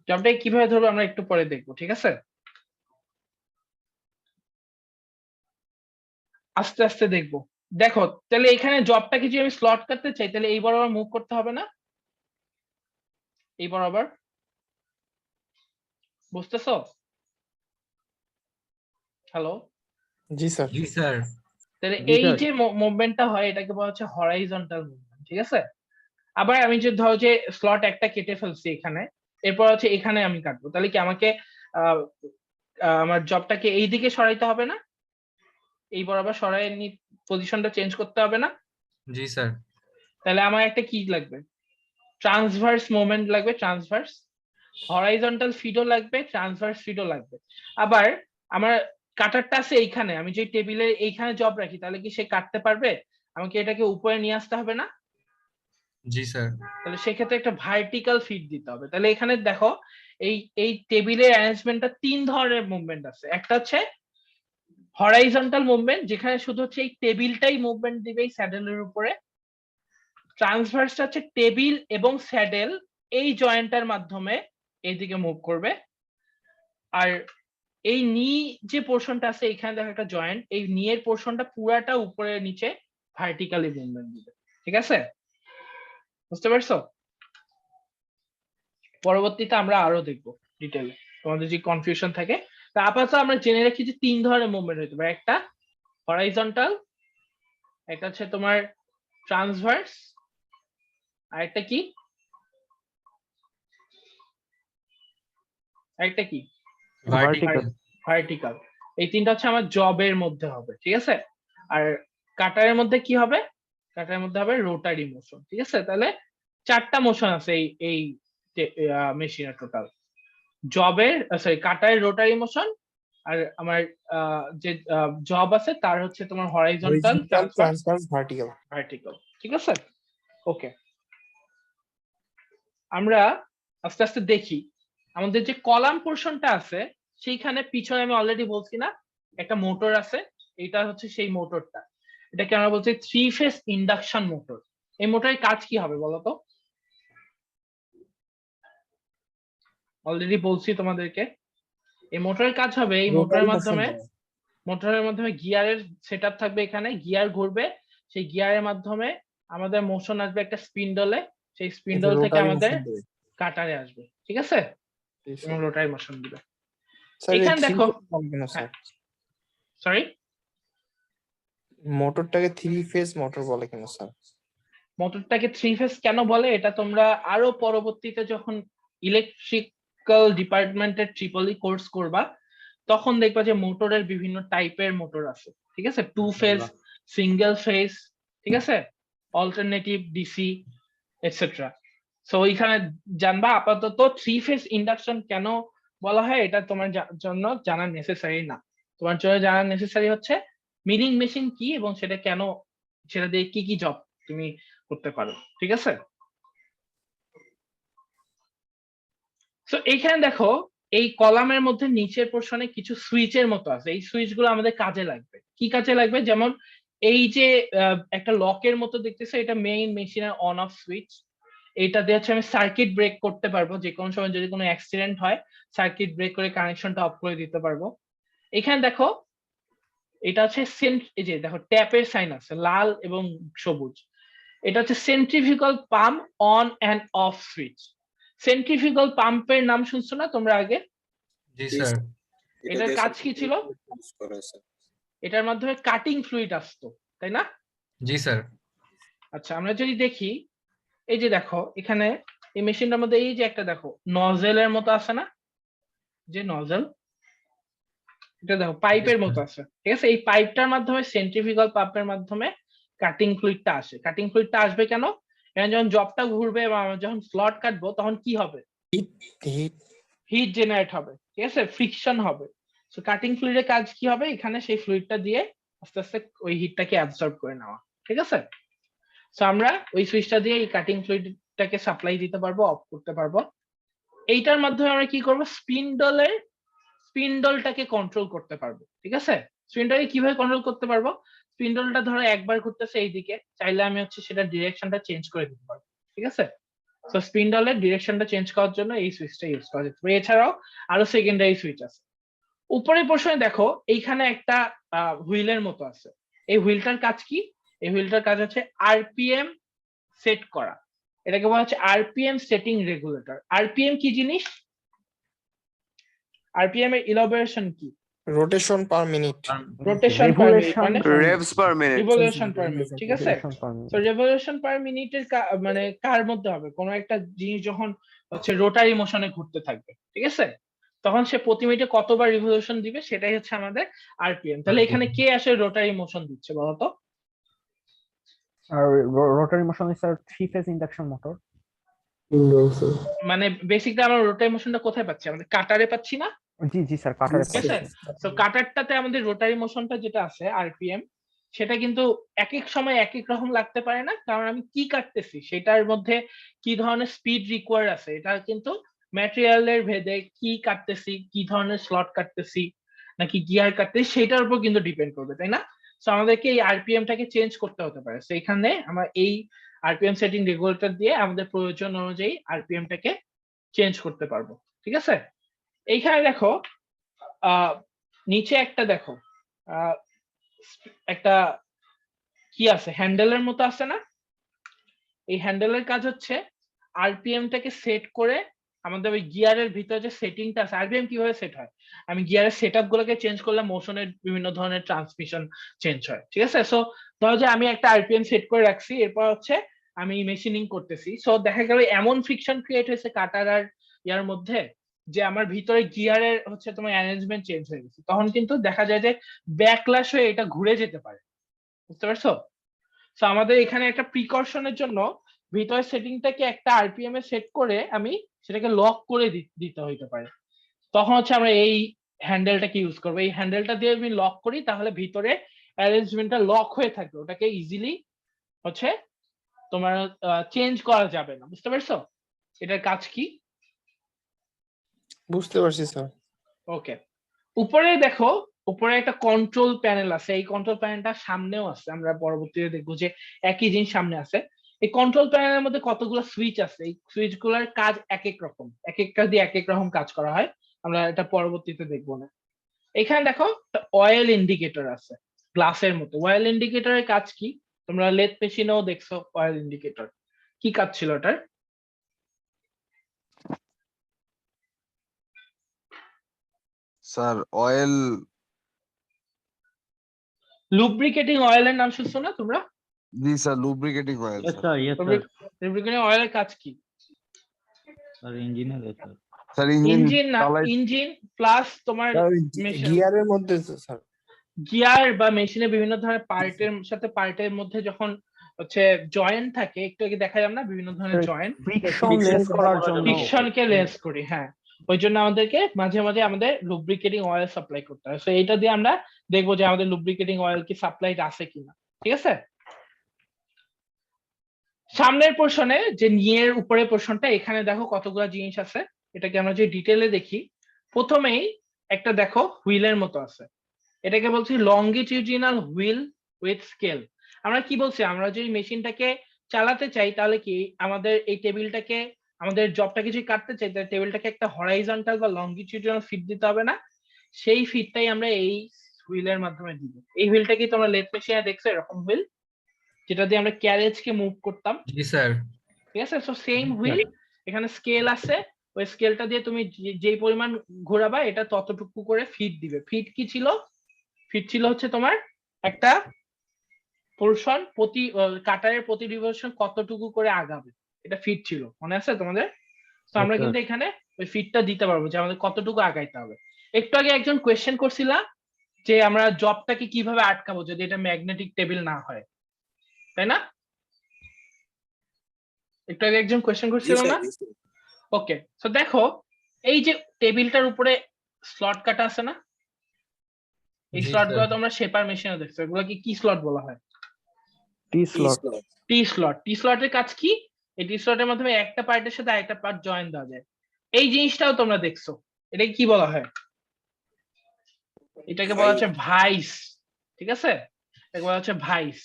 জবটাকে কিভাবে ধরবো আমরা একটু পরে দেখবো, ঠিক আছে? আস্তে আস্তে দেখবো। দেখো তাহলে এখানে জবটাকে যদি আমি স্লট কাটতে চাই তাহলে এই বরাবর মুভ করতে হবে না? এই বরাবর, বুঝতেছো? হ্যালো? জি স্যার। জি স্যার। তাহলে জি এই স্যার। যে মুভমেন্টটা হয় এটাকে বলা হচ্ছে হরাইজন্টাল মুভমেন্ট, ঠিক আছে? আবার আমি যে ধরো যে স্লট একটা কেটে ফেলছি এখানে, এরপর হচ্ছে এখানে আমি কাটবো, তাহলে কি আমাকে আহ, আমার জবটাকে এই দিকে সরাইতে হবে না? এই বরাবর সরাই পজিশনটা চেঞ্জ করতে হবে না? জি স্যার। তাহলে আমার একটা কি লাগবে? ট্রান্সভার্স মোমেন্ট লাগবে, ট্রান্সভার্স হরাইজন্টাল ফিডও লাগবে, ট্রান্সভার্স ফিডও লাগবে। আবার আমার কাটারটা আছে এইখানে, আমি যে টেবিলে এইখানে জব রাখি, তাহলে কি সে কাটতে পারবে? আমাকে এটাকে উপরে নিয়ে আসতে হবে না? জি স্যার। তাহলে সেক্ষেত্রে একটা ভার্টিক্যাল ফিড দিতে হবে। তাহলে এখানে দেখো এই এই টেবিলের অ্যারেঞ্জমেন্টটা 3 ধরনের মুভমেন্ট আছে। একটা হচ্ছে হরাইজন্টাল মুভমেন্ট, যেখানে শুধু হচ্ছে এই টেবিলটাই মুভমেন্ট দিবে এই স্যাডেলের উপরে। ট্রান্সভার্সটা হচ্ছে টেবিল এবং স্যাডেল এই জয়েন্টের মাধ্যমে এইদিকে মুভ করবে। আর এই নি যে পোর্শনটা আছে এখানে দেখো একটা জয়েন্ট, এই নিয়ের পোর্শনটা পুরাটা উপরে নিচে ভার্টিক্যালি মুভমেন্ট দিবে, ঠিক আছে? বুঝতে পারছো? পরবর্তীতে আমরা আরো দেখবো ডিটেইলে, তোমাদের যে কনফিউশন থাকে। তা আপাতত আমরা জেনে রাখি যে 3 ধরনের মুভমেন্ট হতে পারে, একটা হরাইজন্টাল, একটা হচ্ছে তোমার ট্রান্সভার্স, আর একটা কি আরেকটা কি ভার্টিক্যাল। ভার্টিক্যাল। এই তিনটা হচ্ছে আমার জবের মধ্যে হবে, ঠিক আছে? আর কাটারের মধ্যে কি হবে? কাটারের মধ্যে হবে রোটারি মোশন, ঠিক আছে? তাহলে 4টা মোশন আছে এই এই মেশিনের টোটাল। জবের সরি কাটারের রোটারি মোশন, আর আমার যে জব আছে তার হচ্ছে তোমার হরাইজন্টাল, ট্রান্সভার্স, ভার্টিক্যাল। ভার্টিক্যাল, ঠিক আছে? ওকে, আমরা আস্তে আস্তে দেখি আমাদের যে কলাম পোর্শনটা আছে সেইখানে পিছনে আমি অলরেডি বলছি না একটা মোটর আছে, এটা হচ্ছে সেই মোটরটা। এটাকে আমরা বলছি 3 ফেজ ইন্ডাকশন মোটর। এই মোটরের কাজ কি হবে বলতো? অলরেডি বলছি তোমাদেরকে, এই মোটরের কাজ হবে এই মোটরের মাধ্যমে গিয়ারের সেটআপ থাকবে, এখানে গিয়ার ঘুরবে, সেই গিয়ারের মাধ্যমে আমাদের মোশন আসবে একটা স্পিন্ডলে, সেই স্পিন্ডল থেকে আমাদের কাটারে আসবে, ঠিক আছে? এবং রোটারি মোশন দিবে। এখানে দেখো, সরি মোটরটাকে 3 ফেজ মোটর বলে কেন স্যার? মোটরটাকে 3 ফেজ কেন বলে এটা তোমরা আরো পরবর্তীতে যখন ইলেকট্রিক্যাল ডিপার্টমেন্টের ট্রিপলি কোর্স করবা তখন দেখবা যে মোটরের বিভিন্ন টাইপের মোটর আছে, ঠিক আছে? 2 ফেজ, সিঙ্গেল ফেজ, ঠিক আছে, অল্টারনেটিভ, ডিসি, এটসেট্রা। সো ওইখানে জানবা। আপাতত 3 ফেজ ইন্ডাকশন কেন বলা হয় এটা তোমার জন্য জানা নেসেসারি না। তোমার জন্য জানা নেসেসারি হচ্ছে মিলিং মেশিন কি এবং সেটা কেন, সেটা দিয়ে কি কি জব তুমি করতে পারো, ঠিক আছে? তো এইখানে দেখো এই কলামের মধ্যে নিচের পোর্শনে কিছু সুইচের মতো আছে, এই সুইচ গুলো আমাদের কাজে লাগবে। কি কাজে লাগবে? যেমন এই যে একটা লকের মতো দেখতেছে, এটা মেইন মেশিনের অন অফ সুইচ। এটা দিয়ে হচ্ছে আমি সার্কিট ব্রেক করতে পারবো, যে কোনো সময় যদি কোনো অ্যাক্সিডেন্ট হয় সার্কিট ব্রেক করে কানেকশনটা অফ করে দিতে পারবো। এখানে দেখো এটা হচ্ছে এই যে দেখো ট্যাপের সাইন আছে লাল এবং সবুজ, এটা হচ্ছে centrifugal pump on and off switch. Centrifugal পাম্পের নাম শুনছো না তোমরা আগে? জি স্যার। এটার কাজ কি ছিল? এটার মাধ্যমে কাটিং ফ্লুইড আসতো, তাই না? জি স্যার। আচ্ছা, আমরা যদি দেখি এই যে দেখো এখানে এই মেশিনটার মধ্যে এই যে একটা দেখো নজেলের মতো আছে না, যে নজেল, এটা দেখো পাইপের মতো আছে, ঠিক আছে? এই পাইপটার মাধ্যমে সেন্ট্রিফিউগাল পাম্পের মাধ্যমে কাটিং ফ্লুইডটা আসে। কাটিং ফ্লুইডটা আসবে কেন? এখানে যখন জবটা ঘুরবে এবং আমরা যখন স্লট কাটবো তখন কি হবে? হিট জেনারেট হবে, ঠিক আছে, ফ্রিকশন হবে। সো কাটিং ফ্লুইডের কাজ কি হবে? এখানে সেই ফ্লুইডটা দিয়ে আস্তে আস্তে ওই হিটটাকে অ্যাবসর্ব করে নেওয়া, ঠিক আছে? সো আমরা ওই সুইচটা দিয়ে এই কাটিং ফ্লুইডটাকে সাপ্লাই দিতে পারবো, অফ করতে পারবো। এইটার মাধ্যমে আমরা কি করবো? স্পিন্ডলটাকে কন্ট্রোল করতে পারবো, ঠিক আছে? স্পিন্ডলকে কিভাবে কন্ট্রোল করতে পারবো? স্পিন্ডলটা ধরো একবার ঘুরতেছে এইদিকে, চাইলে আমি হচ্ছে সেটা ডিরেকশনটা চেঞ্জ করে দিতে পারবো, ঠিক আছে? তো স্পিন্ডলের ডিরেকশনটা চেঞ্জ করার জন্য এই সুইচটা ইউজ করা যেতে পারে। এছাড়াও আরো সেকেন্ডারি সুইচ আছে। উপরের পোর্শনে দেখো এইখানে একটা হুইলের মতো আছে। এই হুইলটার কাজ কি? এই হুইলটার কাজ হচ্ছে আরপিএম সেট করা। এটাকে বলা হচ্ছে আরপিএম সেটিং রেগুলেটর। আরপিএম কি জিনিস? আরপিএম এর ইলাবোরেশন কি? Rotation per minute. Rotation per minute Revolution মানে per Revs per minute. Revolution per minute, ঠিক আছে? revolution per minute. তো রেভলিউশন পার মিনিটের মানে কার মধ্যে হবে? কোন একটা জিনিস যখন হচ্ছে রোটারি মোশনে ঘুরতে থাকবে, ঠিক আছে, তখন সে প্রতি মিনিটে কতবার রিভলিউশন দিবে সেটাই হচ্ছে আমাদের আরপিএম। তাহলে এখানে কে আসলে রোটারি মোশন দিচ্ছে বলতো? আর rotary motion is a three-phase induction motor. মানে বেসিক্যালি আমরা রোটারি মোশনটা কোথায় পাচ্ছি? আমাদের কাটারে পাচ্ছি না? জি স্যার, কাটারে ঠিক আছে, তো কাটারটাতে আমাদের রোটারি মোশনটা যেটা আছে আরপিএম, সেটা কিন্তু এক এক সময় এক এক রকম লাগতে পারে না, কারণ আমি কি কাটতেছি সেটার মধ্যে কি ধরনের স্পিড রিকোয়ার আছে, এটা কিন্তু ম্যাটেরিয়ালের ভেদে কি কাটতেছি, কি ধরনের স্লট কাটতেছি নাকি গিয়ার কাটতেছি সেটার উপর কিন্তু ডিপেন্ড করবে, তাই না? তো আমাদেরকে এই আরপিএমটাকে চেঞ্জ করতে হতে পারে। তো এখানে আমরা এই আরপিএম সেটিং রেগুলেটর দিয়ে আমাদের প্রয়োজন অনুযায়ী আরপিএমটাকে চেঞ্জ করতে পারবো, ঠিক আছে? এইখানে দেখো নিচে একটা দেখো একটা কি আছে, হ্যান্ডেলের মতো আছে না? এই হ্যান্ডেলের কাজ হচ্ছে আরপিএমটাকে সেট করে আমাদের ওই গিয়ারের ভিতরে যে সেটিংটা আছে, আরপিএম কিভাবে সেট হয়, আমি গিয়ারের সেটআপ গুলোকে চেঞ্জ করলে মোশনের বিভিন্ন ধরনের ট্রান্সমিশন চেঞ্জ হয়, ঠিক আছে? সো ধরো যে আমি একটা আরপিএম সেট করে রাখছি, এরপর হচ্ছে আমি মেশিনিং করতেছি, সো দেখা গেল এমন ফ্রিকশন ক্রিয়েট হয়েছে কাটার আর ইয়ার মধ্যে যে আমার ভিতরে গিয়ারের হচ্ছে তোমার অ্যারেঞ্জমেন্ট চেঞ্জ হয়ে গেছে, তখন কিন্তু দেখা যায় যে ব্যাকল্যাশ হয়ে এটা ঘুরে যেতে পারে, বুঝতে পারছো? তো আমাদের এখানে একটা প্রিকশনের জন্য ভিতরের সেটিংটাকে একটা আরপিএম এ সেট করে আমি সেটাকে লক করে দিতে হইতে পারে, তখন হচ্ছে আমরা এই হ্যান্ডেলটাকে ইউজ করবো। এই হ্যান্ডেলটা দিয়ে আমি লক করি, তাহলে ভিতরে অ্যারেঞ্জমেন্টটা লক হয়ে থাকবে, ওটাকে ইজিলি হচ্ছে তোমার চেঞ্জ করা যাবে না, বুঝতে পারছো এটার কাজ কি? বুঝতে পারছি স্যার। ওকে, উপরে দেখো, উপরে একটা কন্ট্রোল প্যানেল আছে, এই কন্ট্রোল প্যানেলটা সামনেও আছে, আমরা পরবর্তীতে দেখবো যে একই জিনিস সামনে আছে। এই কন্ট্রোল প্যানেলের মধ্যে কতগুলো সুইচ আছে, এই সুইচ গুলার কাজ এক এক রকম, এক একটা দিয়ে এক এক রকম কাজ করা হয়, আমরা এটা পরবর্তীতে দেখবো না। এখানে দেখো অয়েল ইন্ডিকেটর আছে গ্লাসের মতো। অয়েল ইন্ডিকেটরের কাজ কি? তোমরা লেদ মেশিনেও দেখছো অয়েল ইন্ডিকেটর, কি কাজ ছিল ওটার? Sir, oil. লুব্রিকেটিং অয়েলের নাম শুনছো না তোমরা? These are lubricating oil, Yes, sir. sir. Yes, sir. Lubricating অয়েলের কাজ কি? Sir, engineer, yes, sir. Sir, engine. Engine না, চালাই- ইঞ্জিন প্লাস তোমার গিয়ারের মধ্যে স্যার গিয়ার বা মেশিনে বিভিন্ন ধরনের পার্টের সাথে পার্টের মধ্যে যখন হচ্ছে জয়েন্ট থাকে, একটু আগে দেখা যাবে না বিভিন্ন ধরনের জয়েন্ট, ফ্রিকশন লেস করার জন্য ফ্রিকশনকে লেস করি, হ্যাঁ, ওই জন্য আমাদেরকে মাঝে মাঝে আমাদের লুব্রিকেটিং অয়েল সাপ্লাই করতে হয়। সো এইটা দিয়ে আমরা দেখবো যে আমাদের লুব্রিকেটিং অয়েল কি সাপ্লাইড আছে কিনা, ঠিক আছে? সামনের পোর্শনে যে নিয়ের উপরের পোর্শনটা, এখানে দেখো কতগুলো জিনিস আছে, এটাকে আমরা যে ডিটেলে দেখি। প্রথমেই একটা দেখো হুইলের মতো আছে, এটাকে বলছি লংগিটিউডিনাল হুইল উইথ স্কেল। আমরা কি বলছি, আমরা যদি মেশিনটাকে চালাতে চাই তাহলে কি আমাদের এই টেবিলটাকে, আমাদের জবটাকে যদি কাটতে চাই তাহলে টেবিলটাকে একটা হরাইজন্টাল বা লংগিটিউডিনাল ফিট দিতে হবে না? সেই ফিটটাই আমরা এই হুইলের মাধ্যমে দিব। এই হুইলটা কি তোমরা লেদ মেশিনে দেখছো এরকম হুইল, যেটা দিয়ে আমরা ক্যারেজকে মুভ করতাম, জি স্যার। ঠিক আছে? সো সেম হুইল, এখানে স্কেল আছে, ওই স্কেলটা দিয়ে তুমি যেই পরিমাণ ঘোরাবা এটা ততটুকু করে ফিট দিবে। ফিট কি ছিল? ফিট ছিল হচ্ছে তোমার একটা পোর্শন প্রতি কাটারের প্রতি রিভলিউশন কতটুকু করে আগাবে, এটা ফিট ছিল, মনে আছে তোমাদের? তো আমরা কিন্তু এখানে ওই ফিটটা দিতে পারবো যে আমাদের কতটুকু আগাইতে হবে। একটু আগে একজন কোয়েশ্চেন করছিলা যে আমরা জবটাকে কিভাবে আটকাবো যদি এটা ম্যাগনেটিক টেবিল না হয়, তাই না? একটু আগে একজন কোয়েশ্চেন করছিল না? ওকে, তো দেখো এই যে টেবিলটার উপরে স্লট কাটা আছে না, এই জি, স্লট গুলো স্যার। তোমরা শেপার মেশিনে দেখছো, এগুলো কি স্লট বলা হয়? টি স্লট। টি স্লট। টি স্লটের কাজ কি? এই টি স্লটের মাধ্যমে একটা পার্টের সাথে আরেকটা পার্ট জয়েন দেওয়া যায়। এই জিনিসটাও তোমরা দেখছো, এটাকে কি বলা হয়? এটাকে বলা হচ্ছে ভাইস, ঠিক আছে? এটাকে বলা হচ্ছে ভাইস।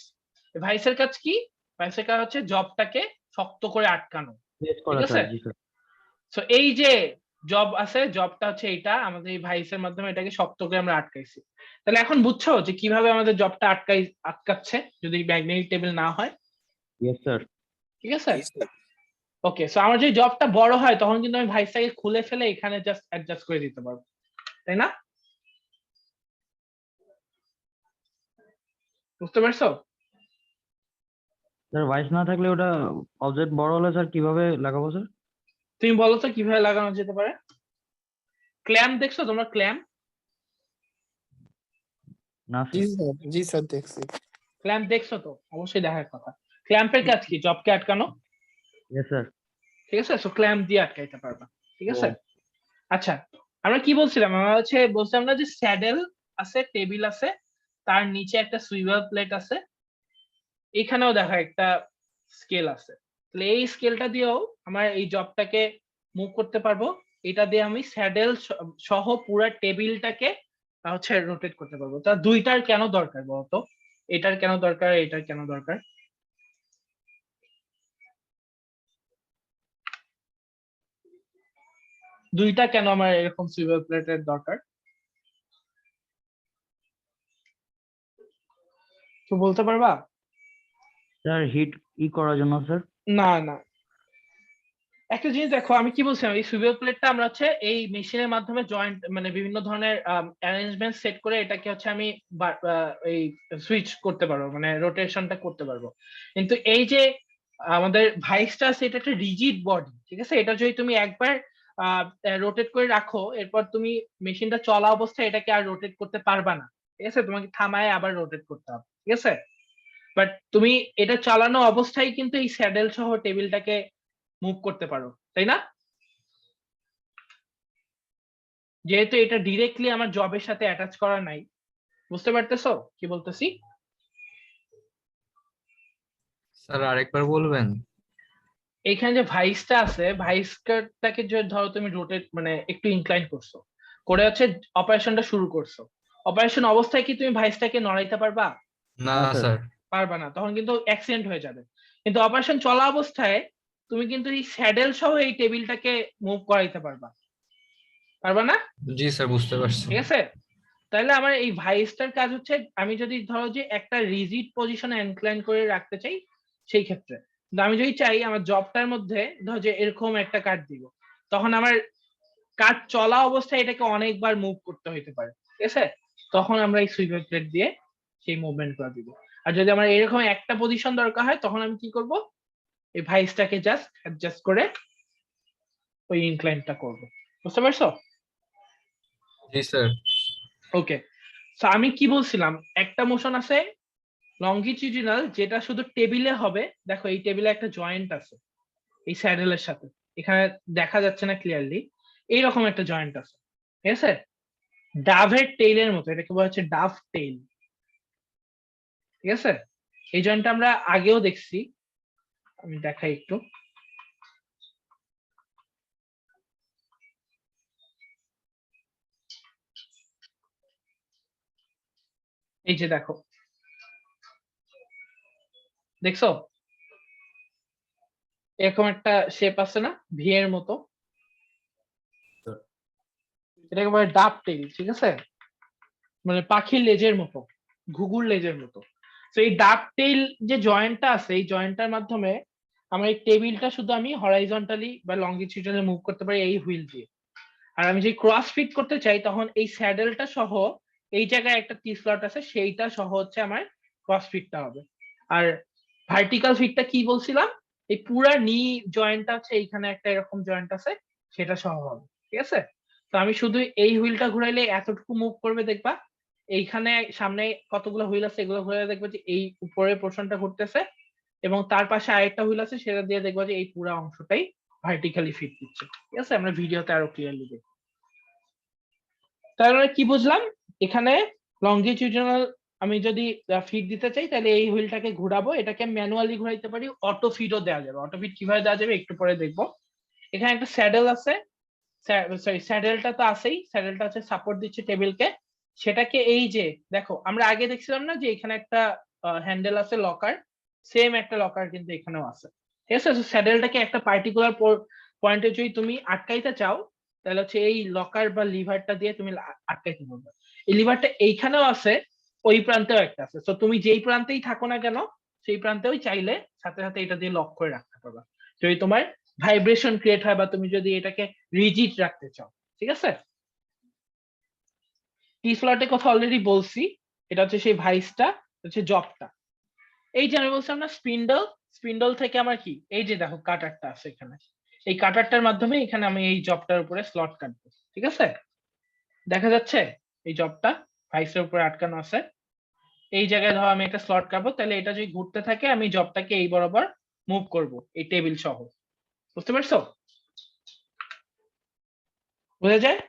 ভাইসের কাজ কি? ভাইসের কাজ হচ্ছে জবটাকে শক্ত করে আটকানো, Yes, ঠিক আছে? জি স্যার। তো এই যে জব আছে, জবটা হচ্ছে এইটা, আমাদের এই ভাইসের মাধ্যমে এটাকে শক্ত করে আমরা আটকাইছি। তাহলে এখন বুঝছো যে কিভাবে আমাদের জবটা আটকাচ্ছে যদি ম্যাগনেটিক টেবিল না হয়, Yes, sir. ঠিক আছে? ওকে, সো আমার যদি জবটা বড় হয় তখন কিন্তু আমি ভাইসটাকে খুলে ফেলে এখানে জাস্ট অ্যাডজাস্ট করে দিতে পারবো, তাই না? বুঝতে পারছো? স্যার ভাইস না থাকলে ওটা অবজেক্ট বড় হলে স্যার কিভাবে লাগাবো স্যার? তুমি বলো তো কিভাবে লাগানো যেতে পারে? ক্ল্যাম্প দেখছো তোমরা? ক্ল্যাম্প না জি স্যার। স্যার, জি স্যার দেখছি। ক্ল্যাম্প দেখছো তো? অবশ্যই দেখার কথা। ক্ল্যাম্পের কাজ কি? জবকে আটকানো। Yes sir. ঠিক আছে, সো ক্ল্যাম্প দিয়ে আটকাইতে পারবা। ঠিক আছে, আচ্ছা আমরা কি বলছিলাম? আমরা বলছিলাম না যে স্যাডেল আছে, টেবিল আছে, তার নিচে একটা সুইভাল প্লেট আছে, এখানেও দেখা একটা স্কেল আছে। তাহলে এই স্কেলটা দিয়েও আমার এই জবটাকে মুভ করতে পারবো। এটা দিয়ে আমি স্যাডেল সহ পুরা টেবিলটাকে রোটেট করতে পারবো। তা দুইটার কেন দরকার বলতো? এটার কেন দরকার, এটার কেন দরকার? দুইটা কেন আমার এরকম সুইভাল প্লেটের দরকার? তো বলতে পারবা? স্যার হিট করার জন্য স্যার। না না, একটা জিনিস দেখো, আমি কি বলছিলাম, এই সুইভাল প্লেটটা আমরা এই মেশিনের মাধ্যমে জয়েন্ট মানে বিভিন্ন ধরনের অ্যারেঞ্জমেন্ট সেট করে এটাকে আমি এই সুইচ করতে পারবো, মানে রোটেশনটা করতে পারবো। কিন্তু এই যে আমাদের ভাইসটা আছে, এটা একটা রিজিড বডি, ঠিক আছে? এটা যদি তুমি একবার রোটেট করে রাখো, এরপর তুমি মেশিনটা চলা অবস্থায় এটাকে আর রোটেট করতে পারবা না। ঠিক আছে, তোমাকে থামায় আবার রোটেট করতে হবে। ঠিক আছে, বাট তুমি এটা চালানো অবস্থায় কিন্তু এই স্যাডেল সহ টেবিলটাকে মুভ করতে পারো, তাই না? যেহেতু এটা ডিরেক্টলি আমার জবের সাথে অ্যাটাচ করা নাই। বুঝতে পারতেছো কি বলতেছি? স্যার আরেকবার বলবেন? এখানে যে ভাইসটা আছে, ভাইসটাকে যে ধরো তুমি রোটেট মানে একটু ইনক্লাইন করছো, করে অপারেশনটা শুরু করছো, অপারেশন অবস্থায় কি তুমি ভাইসটাকে নড়াইতে পারবা? না না, স্যার। স্যার। পারবা না, তখন কিন্তু অ্যাক্সিডেন্ট হয়ে যাবে। কিন্তু অপারেশন চলা অবস্থায় তুমি কিন্তু এই স্যাডেল সহ এই টেবিলটাকে মুভ করাইতে পারবা, পারবা না? জি স্যার, বুঝতে পারছি। ঠিক আছে, তাহলে আমার এই ভাইসটার কাজ আমি যদি ধরো যে একটা রিজিড পজিশনে ইনক্লাইন করে রাখতে চাই সেই ক্ষেত্রে, কিন্তু আমি যদি চাই আমার জবটার মধ্যে ধরো যে এরকম একটা কাট দিব, তখন আমার কাজ চলা অবস্থায় এটাকে অনেকবার মুভ করতে হইতে পারে। ঠিক আছে, তখন আমরা এই সুইপার প্লেট দিয়ে সেই মুভমেন্ট করে দিব। আর যদি আমার এরকম একটা পজিশন দরকার হয়, তখন আমি কি করব? এই ভাইসটাকে জাস্ট অ্যাডজাস্ট করে ওই ইনক্লাইনটা করব। বুঝতে পারছো? জি স্যার। ওকে, সো আমি কি বলছিলাম, একটা মোশন আছে লংগিটিউডিনাল, যেটা শুধু টেবিলে হবে। দেখো এই টেবিলে একটা জয়েন্ট আছে এই স্যাডেলের সাথে, এখানে দেখা যাচ্ছে না ক্লিয়ারলি, এইরকম একটা জয়েন্ট আছে। ঠিক আছে, ডাভের টেইলের মতো, এটাকে বলা হচ্ছে ডাভ টেইল। ঠিক আছে, এই জয়েন্টটা আমরা আগেও দেখছি, আমি দেখাই একটু। এই যে দেখো, দেখছো এরকম একটা শেপ আছে না ভি এর মতো, এটাকে বলে ডাভ টেইল। ঠিক আছে, মানে পাখির লেজের মতো, ঘুঘুর লেজের মতো। তো এই ডাক টেইল যে জয়েন্টটা আছে, এই জয়েন্টটার মাধ্যমে আমার এই টেবিলটা শুধু আমি হরাইজন্টালি বা লংগিটিউডালি মুভ করতে পারি এই হুইল দিয়ে। আর আমি যদি ক্রস ফিট করতে চাই, তখন এই স্যাডেলটা সহ এই জায়গায় একটা টি স্লট আছে, সেইটা সহ আমার ক্রস ফিটটা হবে। আর ভার্টিক্যাল ফিটটা কি বলছিলাম, এই পুরা নি জয়েন্টটা এইখানে একটা এরকম জয়েন্ট আছে, সেটা সহ হবে। ঠিক আছে, তো আমি শুধু এই হুইলটা ঘুরাইলে এতটুকু মুভ করবে, দেখবা এইখানে সামনে কতগুলো হুইল আছে, এগুলো ঘুরে দেখবে যে এই উপরের পোর্শনটা ঘুরতেছে, এবং তার পাশে আরেকটা হুইল আছে, সেটা দিয়ে দেখবা যে এই পুরো অংশটাই ভার্টিক্যালি ফিট দিচ্ছে। ঠিক আছে, আমরা ভিডিওতে আরো ক্লিয়ারলি দেখব। তাহলে কি বুঝলাম, এখানে লংগিটিউডিনাল আমি যদি ফিট দিতে চাই, তাহলে এই হুইলটাকে ঘোরাবো, এটাকে ম্যানুয়ালি ঘুরাইতে পারি, অটো ফিটও দেওয়া যাবে। অটো ফিট কিভাবে দেওয়া যাবে একটু পরে দেখবো। এখানে একটা স্যাডেল আছে, সরি স্যাডেলটা তো আছেই, স্যাডেলটা সাপোর্ট দিচ্ছে টেবিলকে। সেটাকে এই যে দেখো, আমরা আগে দেখছিলাম না যে এখানে একটা হ্যান্ডেল আছে লকার, সেম একটা লকার কিন্তু এখানেও আছে। ঠিক আছে, স্যাডেলটাকে একটা পার্টিকুলার পয়েন্টে যদি তুমি আটকাইতে চাও, তাহলে এই লকার বা লিভারটা দিয়ে তুমি আটকাইতে পারবে। এই লিভারটা এইখানেও আছে, ওই প্রান্তেও একটা আছে। তো তুমি যেই প্রান্তেই থাকো না কেন, সেই প্রান্তেও চাইলে সাথে সাথে এটা দিয়ে লক করে রাখতে পারবা, যদি তোমার ভাইব্রেশন ক্রিয়েট হয় বা তুমি যদি এটাকে রিজিড রাখতে চাও। ঠিক আছে, টি স্লটের কথা অলরেডি বলছি, এটা সেই ভাইসটা। হচ্ছে জবটা। এই যে আমি বলছিলাম না স্পিন্ডল, স্পিন্ডল থেকে আমার কি এই যে দেখো কাটারটা আছে এখানে, এই কাটারটার মাধ্যমে এখানে আমি এই জবটার উপরে স্লট কাটবো, ঠিক আছে? দেখা যাচ্ছে এই জবটা ভাইসের উপরে আটকানো আছে, এই জায়গায় ধরো আমি একটা স্লট কাটবো, তাহলে এটা যদি ঘুরতে থাকে আমি জবটাকে এই বরাবর মুভ করব এই টেবিল সহ। বুঝতে পারছো? বোঝা যায়?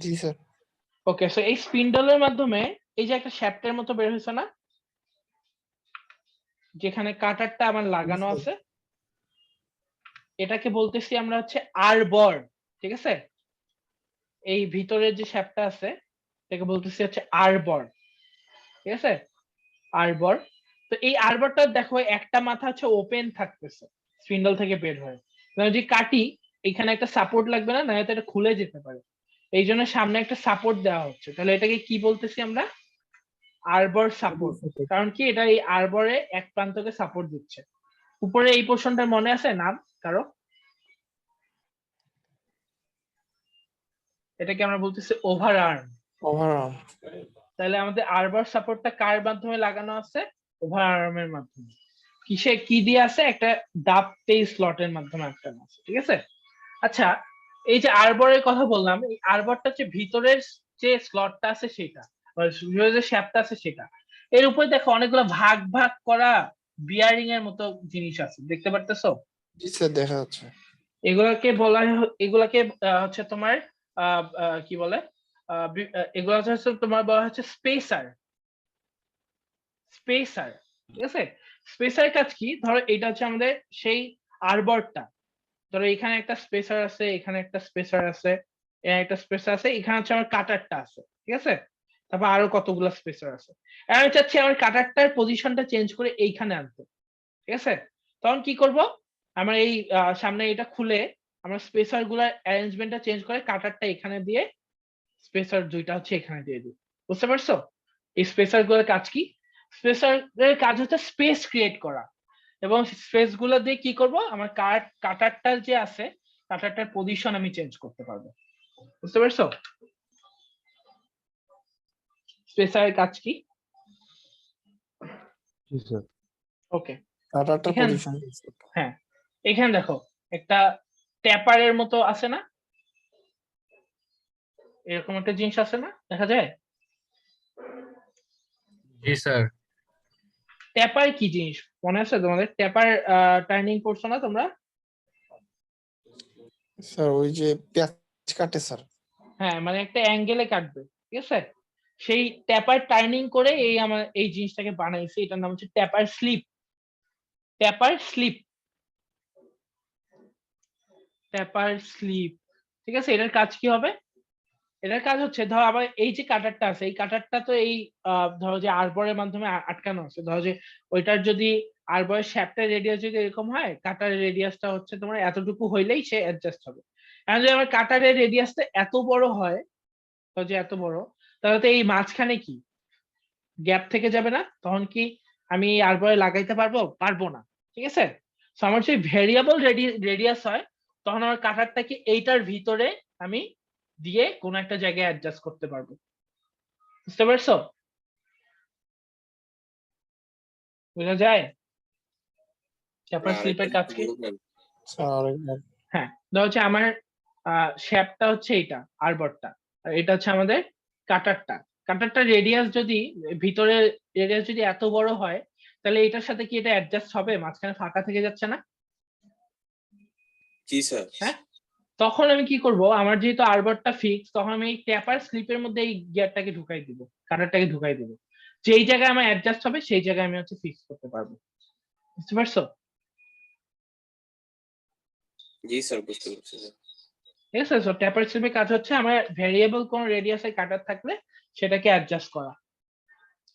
জি স্যার। ওকে, সো এই স্পিন্ডলের মাধ্যমে এই যে একটা শ্যাফটের মতো বের হয়েছে না, যেখানে কাটারটা আমার লাগানো আছে, এটাকে বলতেছি আমরা হচ্ছে আরবর, ঠিক আছে? এই ভিতরের যে শ্যাফটটা আছে এটাকে বলতেছি হচ্ছে আরবর, ঠিক আছে? আরবর। তো এই আরবরটা দেখো একটা মাথা হচ্ছে ওপেন থাকতেছে স্পিন্ডল থেকে বের হয়ে, যদি কাটি এখানে একটা সাপোর্ট লাগবে না, নয়তো এটা খুলে যেতে পারে, এই জন্য সামনে একটা সাপোর্ট দেওয়া হচ্ছে। তাহলে এটাকে কি বলতেছি আমরা? আরবর সাপোর্ট। কারণ কি এটা এই আরবরে এক প্রান্তকে সাপোর্ট দিচ্ছে। উপরে এই পোর্শনটা মনে আছে নাম কারো? এটাকে আমরা বলতেছি ওভার আর্ম। ওভারআর্ম। তাহলে আমাদের আরবর সাপোর্টটা কার মাধ্যমে লাগানো আছে? ওভার আর্মের মাধ্যমে। কিসে কি দিয়ে আছে? একটা ডাবটেই স্লটের মাধ্যমে আটকানো আছে, ঠিক আছে? আচ্ছা, এই যে আরবরের কথা বললাম, এই আরবরটা হচ্ছে ভিতরের যে স্লটটা আছে সেটা, ভিতরের যে শ্যাপটা আছে সেটা, এর উপরে দেখো অনেকগুলো ভাগ ভাগ করা বিয়ারিং এর মতো জিনিস আছে, দেখতে পারতেছো? জি স্যার দেখা যাচ্ছে। এগুলাকে বলা এগুলাকে হচ্ছে তোমার কি বলে, এগুলো হচ্ছে তোমার বলা হচ্ছে স্পেসার। স্পেসার, ঠিক আছে? স্পেসার কাজ কি? ধরো এটা হচ্ছে আমাদের সেই আরবরটা, ধরো এখানে একটা স্পেসার আছে, এখানে একটা স্পেসার আছে, এখানে একটা স্পেসার আছে, এখানে হচ্ছে আমার কাটারটা আছে, ঠিক আছে? তারপর আরো কতগুলো স্পেসার আছে। আর আমি চাচ্ছি আমার কাটারটার পজিশনটা চেঞ্জ করে এইখানে আনতে, ঠিক আছে? তখন কি করব? আমরা এই সামনে এটা খুলে আমরা স্পেসার গুলার অ্যারেঞ্জমেন্টটা চেঞ্জ করে কাটারটা এখানে দিয়ে স্পেসার দুইটা হচ্ছে এখানে দিয়ে দিই। বুঝতে পারছো? এই স্পেসার গুলোর কাজ কি? স্পেসার এর কাজ হচ্ছে স্পেস ক্রিয়েট করা, এবং স্পেস গুলো দিয়ে কি করব? আমার কাটারটা যে আছে কাটারটার পজিশন আমি চেঞ্জ করতে পারবো। বুঝতে পারছো স্পেসারের কাজ কি? জি স্যার। ওকে, কাটারটা এখানে পজিশন। হ্যাঁ, এখানে দেখো একটা ট্যাপারের মতো আছে না, এরকম একটা জিনিস আছে না, দেখা যায়? জি স্যার। ট্যাপার কি জিনিস মনে আছে তোমাদের? ট্যাপার টার্নিং করছো না তোমরা? স্যার ওই যে পেঁয়াজ কাটে স্যার। হ্যাঁ, মানে একটা অ্যাঙ্গেলে কাটবে, ঠিক আছে? সেই ট্যাপার টার্নিং করে এই আমার এই জিনিসটাকে বানাইছে, এটার নাম হচ্ছে ট্যাপার স্লিপ। ট্যাপার স্লিপ, ট্যাপার স্লিপ, ঠিক আছে? এটার কাজ কি হবে? এটার কাজ হচ্ছে ধরো আবার এই যে কাটারটা আছে, এই কাটারটা তো এই ধরো যে আরবরের মাধ্যমে আটকানো আছে, ধরো যে ওইটার যদি আরবরের শ্যাফটের রেডিয়াস যদি এরকম হয়, কাটার রেডিয়াসটা হচ্ছে তোমার এতটুকু হইলেই সে অ্যাডজাস্ট হবে। এখন যদি আমার কাটারের রেডিয়াসটা এত বড় হয়, তো যে এত বড়, তাহলে তো এই মাঝখানে কি গ্যাপ থেকে যাবে না? তখন কি আমি আরবরে লাগাইতে পারবো? পারবো না, ঠিক আছে? তো আমার যদি ভেরিয়েবল রেডিয়াস হয়, তখন আমার কাটারটাকে এইটার ভিতরে আমি দিয়ে কোনো একটা জায়গায় অ্যাডজাস্ট করতে পারবো। বুঝতে পারছো? বোঝা যায় ট্যাপার স্লিপের কাজ কি? স্যার আরেকবার। হ্যাঁ, ধর হচ্ছে আমার শ্যাপটা হচ্ছে এইটা আরবরটা, আর এটা হচ্ছে আমাদের কাটারটা। কাটারটা রেডিয়াস যদি ভিতরে রেডিয়াস যদি এত বড় হয়, তাহলে এটার সাথে কি এটা অ্যাডজাস্ট হবে? মাঝখানে ফাঁকা থেকে যাচ্ছে না? জি স্যার। হ্যাঁ, তখন আমি কি করব? আমার যেহেতু আরবরটা ফিক্স, তখন আমি এই ট্যাপার স্লিপের মধ্যে এই গিয়ারটাকে ঢুকাই দিব, কাটারটাকে ঢুকাই দিব, যেই জায়গায় আমার অ্যাডজাস্ট হবে সেই জায়গায় আমি হচ্ছে ফিক্স করতে পারবো। বুঝতে পারছো? জি স্যার, বুঝতে পারছি স্যার। ঠিক আছে, সো ট্যাপার স্লিপের কাজ হচ্ছে আমার ভেরিয়েবল কোন রেডিয়াসে কাটার থাকলে সেটাকে অ্যাডজাস্ট করা,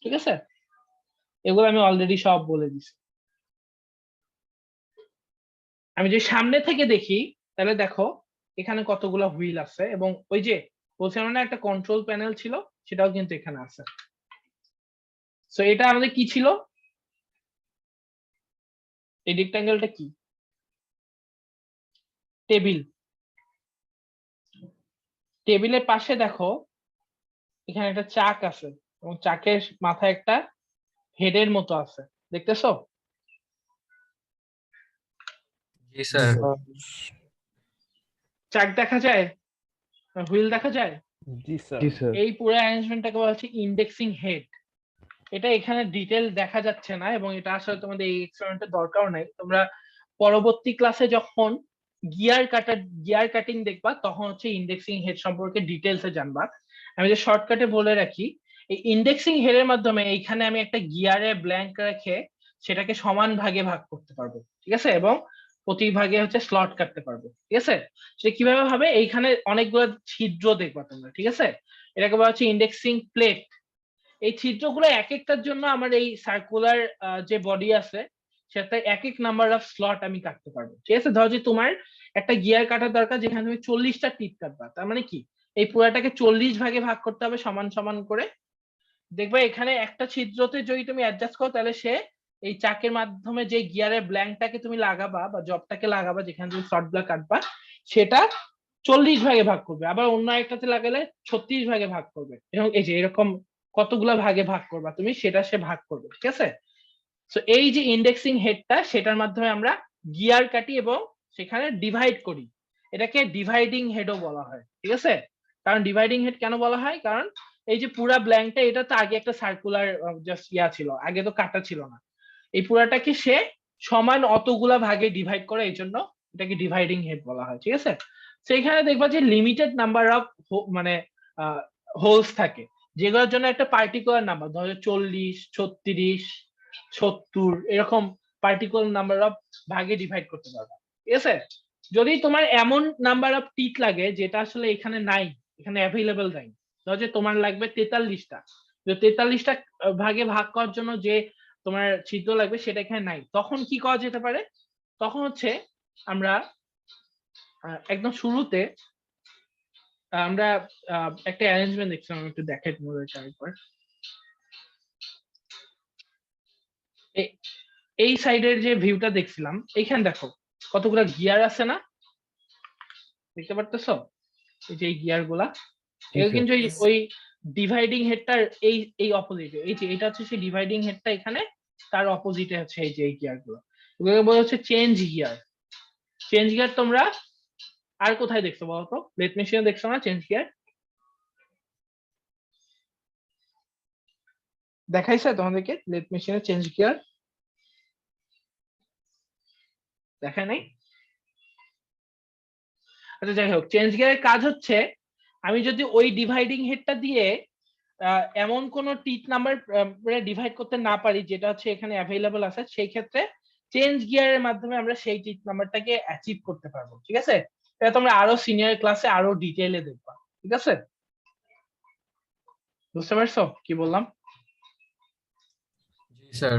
ঠিক আছে? এগুলো আমি অলরেডি সব বলে দিছি। আমি যদি সামনে থেকে দেখি, তাহলে দেখো এখানে কতগুলো হুইল আছে, এবং ওই যে বলছিলাম না একটা কন্ট্রোল প্যানেল ছিল, সেটাও কিন্তু এখানে আছে। সো এটা আমাদের কি ছিল? এই রেক্ট্যাঙ্গেলটা কি? টেবিল। টেবিলের পাশে দেখো এখানে একটা চাক আছে, এবং চাকের মাথায় একটা হেডের মতো আছে, দেখতেছো? জি স্যার। চাক দেখা যায়, হুইল দেখা যায়। জি স্যার। এই পুরো অ্যারেঞ্জমেন্টটাকে বলা হচ্ছে ইন্ডেক্সিং হেড। এটা এখানে ডিটেল দেখা যাচ্ছে না এবং এটা আসলে তোমাদের এই এক্সপেরিমেন্টের দরকার নাই। তোমরা পরবর্তী ক্লাসে যখন গিয়ার কাটিং দেখবা তখন হচ্ছে ইন্ডেক্সিং হেড সম্পর্কে ডিটেলসে জানবা। আমি যে শর্টকাটে বলে রাখি, এই ইন্ডেক্সিং হেডের মাধ্যমে এইখানে আমি একটা গিয়ারে ব্ল্যাঙ্ক রেখে সেটাকে সমান ভাগে ভাগ করতে পারবো, ঠিক আছে, এবং প্রতি ভাগে হচ্ছে স্লট কাটতে পারবো, ঠিক আছে। সেটা কিভাবে হবে, এইখানে অনেকগুলো ছিদ্র দেখবা তোমরা, ঠিক আছে। এটাকে বলা হচ্ছে ইন্ডেক্সিং প্লেট। এই ছিদ্রগুলো এক একটার জন্য আমার এই সার্কুলার যে বডি আছে সেটা এক এক নাম্বার অফ স্লট আমি কাটতে পারবো, ঠিক আছে। ধরো যে তোমার একটা গিয়ার কাটার দরকার যেখানে তুমি 40টা টিপ কাটবা, তার মানে কি এই পুরাটাকে 40 ভাগে ভাগ করতে হবে সমান সমান করে। দেখবে এখানে একটা ছিদ্রতে যদি তুমি অ্যাডজাস্ট করো তাহলে সে এই চাকের মাধ্যমে যে গিয়ারের ব্ল্যাঙ্কটাকে তুমি লাগাবা বা জবটাকে লাগাবা যেখানে তুমি স্লট গুলা কাটবা সেটা 40 ভাগে ভাগ করবে, আবার অন্য একটাতে লাগালে 36 ভাগে ভাগ করবে, এবং এই যে এরকম কতগুলা ভাগে ভাগ করবা তুমি সেটা সে ভাগ করবে, ঠিক আছে। তো এই যে ইন্ডেক্সিং হেডটা সেটার মাধ্যমে আমরা গিয়ার কাটি এবং সেখানে ডিভাইড করি, এটাকে ডিভাইডিং হেডও বলা হয়, ঠিক আছে। কারণ ডিভাইডিং হেড কেন বলা হয়, কারণ এই যে পুরা ব্ল্যাঙ্কটা এটা তো আগে একটা সার্কুলার জাস্ট ছিল, আগে তো কাটা ছিল না। এই পুরাটাকে সে সমান অতগুলা ভাগে ডিভাইড করে, এই জন্য এটাকে ডিভাইডিং হেড বলা হয়, ঠিক আছে। সেইখানে দেখবা যে লিমিটেড নাম্বার অফ মানে হোলস থাকে, যেগুলোর জন্য একটা পার্টিকুলার নাম্বার, ধরো 40, 36, 70 এরকম পার্টিকুলার নাম্বার অফ ভাগে ডিভাইড করতে পারবে, ঠিক আছে। যদি তোমার এমন নাম্বার অফ টিথ লাগে যেটা আসলে এখানে নাই, এখানে অ্যাভেলেবল নাই, ধরো যে তোমার লাগবে 43টা, 43টা ভাগে ভাগ করার জন্য যে তোমার ছিদ্র লাগবে সেটা এখানে নাই, তখন কি করা যেতে পারে, তখন হচ্ছে আমরা একদম শুরুতে আমরা একটা অ্যারেঞ্জমেন্ট দেখছিলাম, আমি একটু দেখাই তোমাদেরকে আরেকবার। এই সাইডের যে ভিউটা দেখছিলাম, এইখানে দেখো কতগুলো গিয়ার আছে না, দেখতে পারতেছো? এই যে এই গিয়ার গুলা, এগুলো কিন্তু ওই ডিভাইডিং হেডটার এই অপোজিটে, এই যে এটা হচ্ছে সেই ডিভাইডিং হেডটা, এখানে তার অপোজিটে হচ্ছে এই যে এই গিয়ার গুলো, এগুলোকে বলা হচ্ছে চেঞ্জ গিয়ার। চেঞ্জ গিয়ার তোমরা আর কোথায় দেখছো বলতো? লেথ মেশিনে দেখছো না চেঞ্জ গিয়ার? দেখাইছে তোমাদেরকে লেথ মেশিনে চেঞ্জ গিয়ার? দেখায় নাই? আচ্ছা যাই হোক, চেঞ্জ গিয়ারের কাজ হচ্ছে আমি যদি ওই ডিভাইডিং হেডটা দিয়ে এমন কোন টিথ নাম্বার ডিভাইড করতে না পারি যেটা হচ্ছে এখানে অ্যাভেলেবল আছে, সেই ক্ষেত্রে চেঞ্জ গিয়ারের মাধ্যমে আমরা সেই টিথ নাম্বারটাকে অ্যাচিভ করতে পারবো, ঠিক আছে। এটা তোমরা আরো সিনিয়র ক্লাসে আরো ডিটেইলে দেখবা, ঠিক আছে। বুঝতে পারছো কি বললাম? জি স্যার।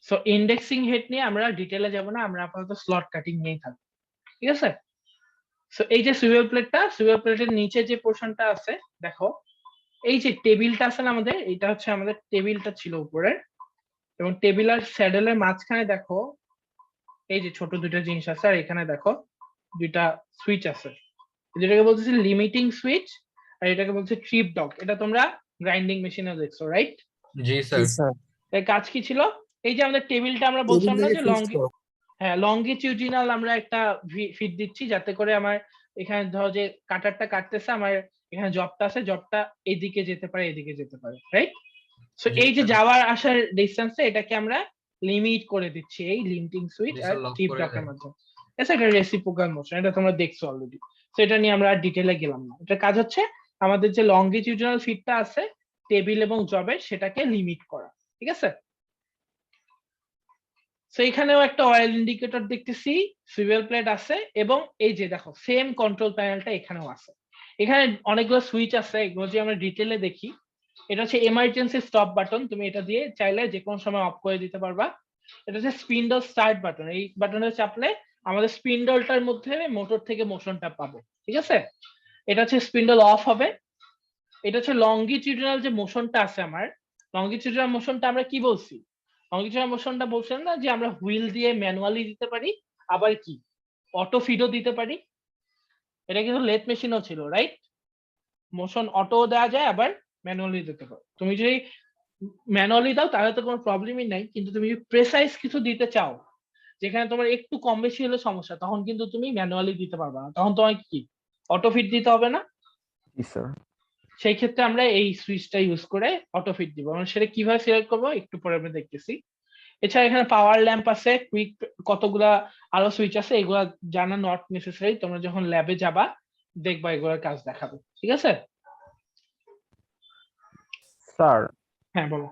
সো ইন্ডেক্সিং হেড নিয়ে আমরা ডিটেইলে যাব না, আমরা আপাতত স্লট কাটিং নিয়েই থাকবো, ঠিক আছে। সো এই যে সুইভেল প্লেটের নিচে যে পোর্শনটা আছে দেখো, এই যে টেবিলটা আছে না আমাদের, এটা হচ্ছে আমাদের টেবিলটা ছিল উপরে, এবং টেবিল আর স্যাডেলের মাঝখানে দেখো এই যে ছোট দুইটা জিনিস আছে, আর এখানে দেখো দুইটা সুইচ আছে, যেটাকে বলতেছি লিমিটিং সুইচ আর এটাকে বলছে ট্রিপ ডগ। এটা তোমরা গ্রাইন্ডিং মেশিনে দেখছো, রাইট? জি স্যার। এর কাজ কি ছিল, এই যে আমাদের টেবিলটা আমরা বলছিলাম না যে লঙ্গিটিউডিনাল আমরা একটা ফিট দিচ্ছি যাতে করে আমার এখানে ধরো যে কাটারটা কাটতেছে, আমার এখানে জবটা আছে, জবটা এদিকে যেতে পারে এদিকে যেতে পারে, রাইট? সো এই যে যাওয়ার আসার ডিসটেন্সটা এটাকে আমরা লিমিট করে দিচ্ছি এই লিমিটিং সুইচ আর ট্রিপ ডগের মাধ্যমে। এটা একটা রেসিপ্রোকাল মোশন, এটা তোমরা দেখছো অলরেডি, সো এটা নিয়ে আমরা ডিটেইলে গেলাম না। এটার কাজ হচ্ছে আমাদের যে লঙ্গিটিউডিনাল ফিটটা আছে টেবিল এবং জবের সেটাকে লিমিট করা, ঠিক আছে। সো এখানেও একটা অয়েল ইন্ডিকেটর দেখতেছি, সুইভেল প্লেট আছে, এবং এই যে দেখো সেম কন্ট্রোল প্যানেলটা এখানেও আছে। এখানে অনেকগুলো সুইচ আছে, এগুলো যদি আমরা ডিটেইলে দেখি, এটা হচ্ছে এমার্জেন্সি স্টপ বাটন, তুমি এটা দিয়ে চাইলে যে কোনো সময় অফ করে দিতে পারবা। এটা হচ্ছে স্পিন্ডল স্টার্ট বাটন, এই বাটনে চাপলে আমাদের স্পিন্ডলটার মধ্যে মোটর থেকে মোশনটা পাবো, ঠিক আছে। এটা হচ্ছে স্পিন্ডল অফ হবে। এটা হচ্ছে লঙ্গিটিউডিনাল যে মোশনটা আছে আমার, লঙ্গিটিউডিনাল মোশনটা আমরা কি বলছি, লঙ্গিটিউডিনাল মোশনটা বলছেন না যে আমরা হুইল দিয়ে ম্যানুয়ালি দিতে পারি, আবার কি অটো ফিডও দিতে পারি। এটা কিন্তু লেথ মেশিনও ছিল, রাইট? মোশন অটো দেওয়া যায় আবার ম্যানুয়ালি দিতে পারো। তুমি যদি ম্যানুয়ালি দাও তাহলে তো কোনো প্রবলেমই নাই, কিন্তু তুমি যদি প্রেসাইজ কিছু দিতে চাও যেখানে তোমার একটু কম বেশি হলে সমস্যা, তখন কিন্তু তুমি ম্যানুয়ালি দিতে পারবে না, তখন তোমাকে কি অটো ফিট দিতে হবে না? জি স্যার। সেই ক্ষেত্রে আমরা এই সুইচটা ইউজ করে অটো ফিট দিব। আমরা সেটা কিভাবে সিলেক্ট করবো একটু পরে আমরা দেখতেছি। এছাড়া এখানে পাওয়ার ল্যাম্প আছে, কুইক কতগুলা আলো সুইচ আছে, এগুলা জানা নট নেসেসারি, তোমরা যখন ল্যাবে যাবা দেখবা এগুলোর কাজ দেখাবে, ঠিক আছে? স্যার হ্যাঁ বলো।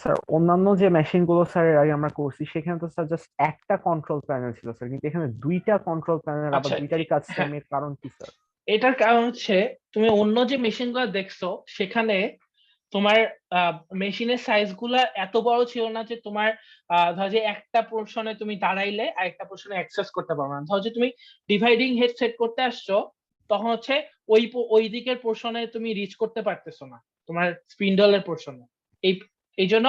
স্যার অন্যান্য যে মেশিন গুলো স্যার এর আগে আমরা করছি সেখানে তো স্যার জাস্ট একটা কন্ট্রোল প্যানেল ছিল স্যার, কিন্তু এখানে দুইটা কন্ট্রোল প্যানেল, আবার আচ্ছা, দুইটারই কাজ হ্যাঁ, সেম, এর কারণ কি স্যার? এটার কারণ হচ্ছে তুমি অন্য যে মেশিন গুলো দেখছো সেখানে তোমার মেশিনের সাইজ গুলা এত বড় ছিল না যে তোমার ধর যে একটা পোর্শনে তুমি দাঁড়াইলে আর একটা পোর্শনে অ্যাক্সেস করতে পারবে না। ধর যে তুমি ডিভাইডিং হেড সেট করতে আসছো, তখন হচ্ছে ওই দিকের পোর্শনে তুমি রিচ করতে পারতেছো না তোমার স্পিন্ডলের পোর্শনে। এই এই জন্য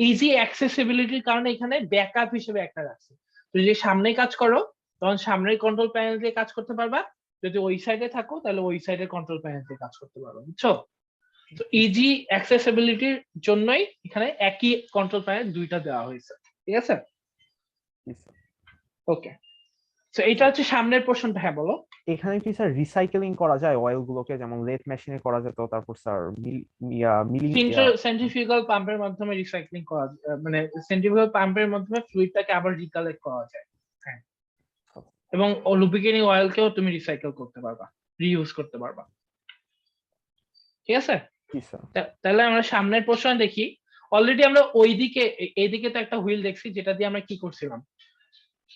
ইজি অ্যাক্সেসিবিলিটির কারণে এখানে ব্যাকআপ হিসেবে একটা রাখছে। তুমি যদি সামনে কাজ করো তখন সামনের কন্ট্রোল প্যানেল দিয়ে কাজ করতে পারবা, যদি ওই সাইডে থাকো তাহলে ওই সাইডের কন্ট্রোল প্যানেল দিয়ে কাজ করতে পারবা, বুঝছো? তো ইজি অ্যাক্সেসিবিলিটির জন্যই এখানে একই কন্ট্রোল প্যানেল দুইটা দেওয়া হয়েছে, ঠিক আছে? জি স্যার। ওকে, তো এটা হচ্ছে সামনের পোর্শনটা। হ্যাঁ বলো। এখানে কি স্যার রিসাইকেলিং করা যায় অয়েল গুলোকে, যেমন লেথ মেশিনে করা যেত, তারপর স্যার মিলিং? সেন্ট্রিফিউগাল পাম্পের মাধ্যমে রিসাইক্লিং করা মানে সেন্ট্রিফিউগাল পাম্পের মাধ্যমে ফ্লুইডটাকে আবার রিকালেক্ট করা যায়। হ্যাঁ, এবং লুব্রিকেটিং অয়েলকেও তুমি রিসাইকেল করতে পারবা, রিইউজ করতে পারবা, ঠিক আছে? জি স্যার। তাহলে আমরা সামনের পোর্শন দেখি। অলরেডি আমরা ওইদিকে এইদিকে তো একটা হুইল দেখছি যেটা দিয়ে আমরা কি করছিলাম,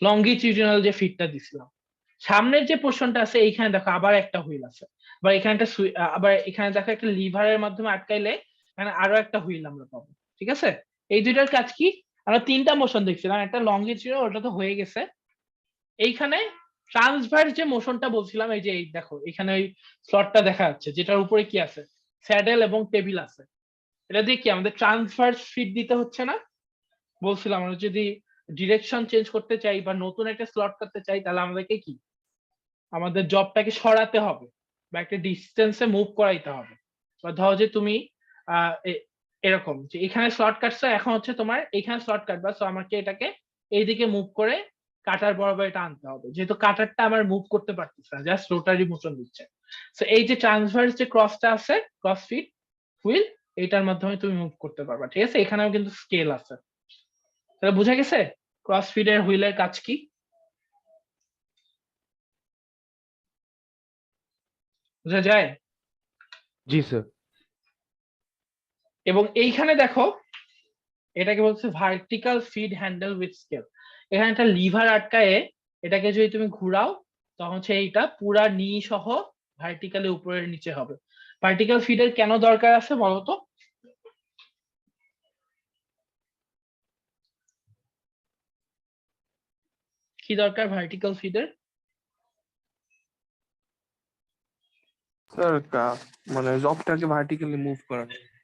লঙ্গিটিউডিনাল যে ফিটটা দিছিলাম। সামনের যে পোর্শনটা আছে এইখানে দেখো আবার একটা হুইল আছে, আবার এখানে একটা আবার এখানে দেখো একটা লিভারের মাধ্যমে আটকাইলে এখানে আরো একটা হুইল আমরা পাবো, ঠিক আছে? এই দুইটার কাজ কি? আমরা তিনটা মোশন দেখছিলাম, একটা লঙ্গিটিউডিনাল, ওটা তো হয়ে গেছে। এইখানে ট্রান্সভার্স যে মোশনটা বলছিলাম, এই যে এই দেখো এখানে ওই স্লটটা দেখা যাচ্ছে যেটার উপরে কি আছে, স্যাডেল এবং টেবিল আছে। এটা দিয়ে কি আমাদের ট্রান্সভার্স ফিট দিতে হচ্ছে না? বলছিলাম আমরা যদি ডিরেকশন চেঞ্জ করতে চাই বা নতুন একটা স্লট করতে চাই তাহলে আমাদেরকে কি আমাদের জবটাকে সরাতে হবে বা একটা ডিস্টেন্সে মুভ করাইতে হবে। বা ধরো যে তুমি এরকম যে এখানে স্লট কাটছো, এখন হচ্ছে তোমার এখানে স্লট কাটবা, সো আমাকে এটাকে এইদিকে মুভ করে কাটার বরাবর এটা আনতে হবে, যেহেতু কাটারটা আমার মুভ করতে পারতেছে না, জাস্ট রোটারি মোশন দিচ্ছে। সো এই যে ট্রান্সভার্স যে ক্রসটা আছে, ক্রস ফিট হুইল, এইটার মাধ্যমে তুমি মুভ করতে পারবা, ঠিক আছে? এখানেও কিন্তু স্কেল আছে। তাহলে বোঝা গেছে ক্রস ফিডের হুইলের কাজ কি? বোঝা যায়? জি স্যার। এবং এইখানে দেখো এটাকে বলছে vertical feed handle with scale. এখানে একটা লিভার আটকায়ে এটাকে যদি তুমি ঘুরাও তখন হচ্ছে এইটা পুরা নি সহ ভার্টিক্যালি উপরের নিচে হবে। ভার্টিক্যাল ফিডের কেন দরকার আছে বলতো? কি দরকার ভার্টিক্যাল ফিডের? স্যার মানে জবটাকে ভার্টিক্যালি মুভ করা।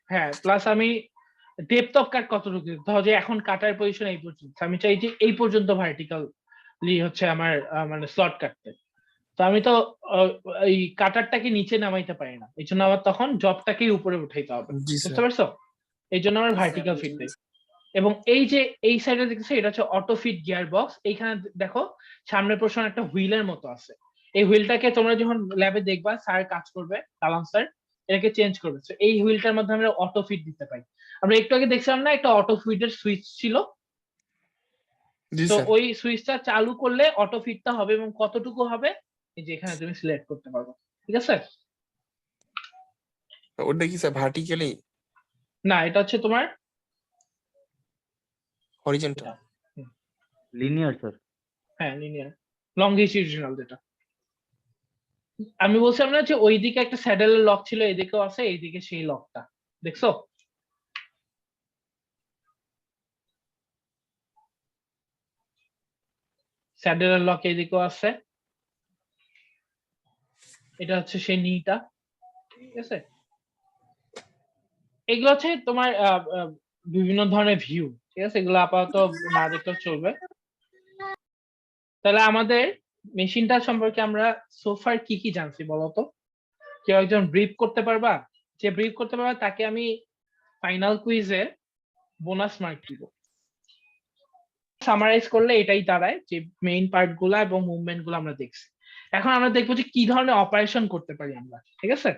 হ্যাঁ, প্লাস আমি ডেপথ অফ কাট কতটুকু, ধরো যে এখন কাটার পজিশন এই পর্যন্ত, আমি চাই যে এই পর্যন্ত ভার্টিক্যালি হচ্ছে আমার মানে স্লট কাটতে। তো আমি তো এই কাটারটাকে নিচে নামাইতে পারি না, এই জন্য আমার তখন জবটাকেই উপরে উঠাইতে হবে, জি বুঝতে স্যার। পারছো? এই জন্য আমার ভার্টিক্যাল ফিট দেয়। এবং এই যে এই সাইডে দেখতেছো এটা হচ্ছে অটো ফিট গিয়ার বক্স। এইখানে দেখো সামনের পোর্শন একটা হুইলের মতো আছে। এই হুইলটাকে তোমরা যখন ল্যাবে দেখবা স্যার কাজ করবে, কালাম স্যার এটাকে চেঞ্জ করবে। তো এই হুইলটার মধ্যে আমরা অটো ফিট দিতে পারি। আমরা একটু আগে দেখছিলাম না একটা অটো ফিটের সুইচ ছিল, জি তো স্যার। ওই সুইচটা চালু করলে অটো ফিটটা হবে এবং কতটুকু হবে এই যে এখানে তুমি সিলেক্ট করতে পারবে, ঠিক আছে? ওটা কি স্যার ভার্টিক্যালি না, এটা হচ্ছে তোমার হরিজন্টাল? Linear sir. হ্যাঁ লিনিয়ার লঙ্গিটিউডিনাল যেটা আমি বলছিলাম না, যে ওইদিকে একটা স্যাডেলের লক ছিল, এইদিকেও আছে, এইদিকে সেই লকটা দেখছো? স্যাডেলের লক এইদিকেও আছে, এটা হচ্ছে সেই নিটা, ঠিক আছে? এগুলো হচ্ছে তোমার বিভিন্ন ধরনের ভিউ, ঠিক আছে? এগুলো আপাতত না দেখলেও চলবে। তাহলে আমাদের মেশিনটা সম্পর্কে আমরা সোফার কি কি জানছি বলতো? কেউ একজন ব্রিফ করতে পারবা? যে ব্রিফ করতে পারবে তাকে আমি ফাইনাল কুইজে বোনাস মার্ক দিব। সামারাইজ করলে এটাই দাঁড়ায় যে মেইন পার্ট গুলা এবং মুভমেন্ট গুলো আমরা দেখছি। এখন আমরা দেখবো যে কি ধরনের অপারেশন করতে পারি আমরা, ঠিক আছে?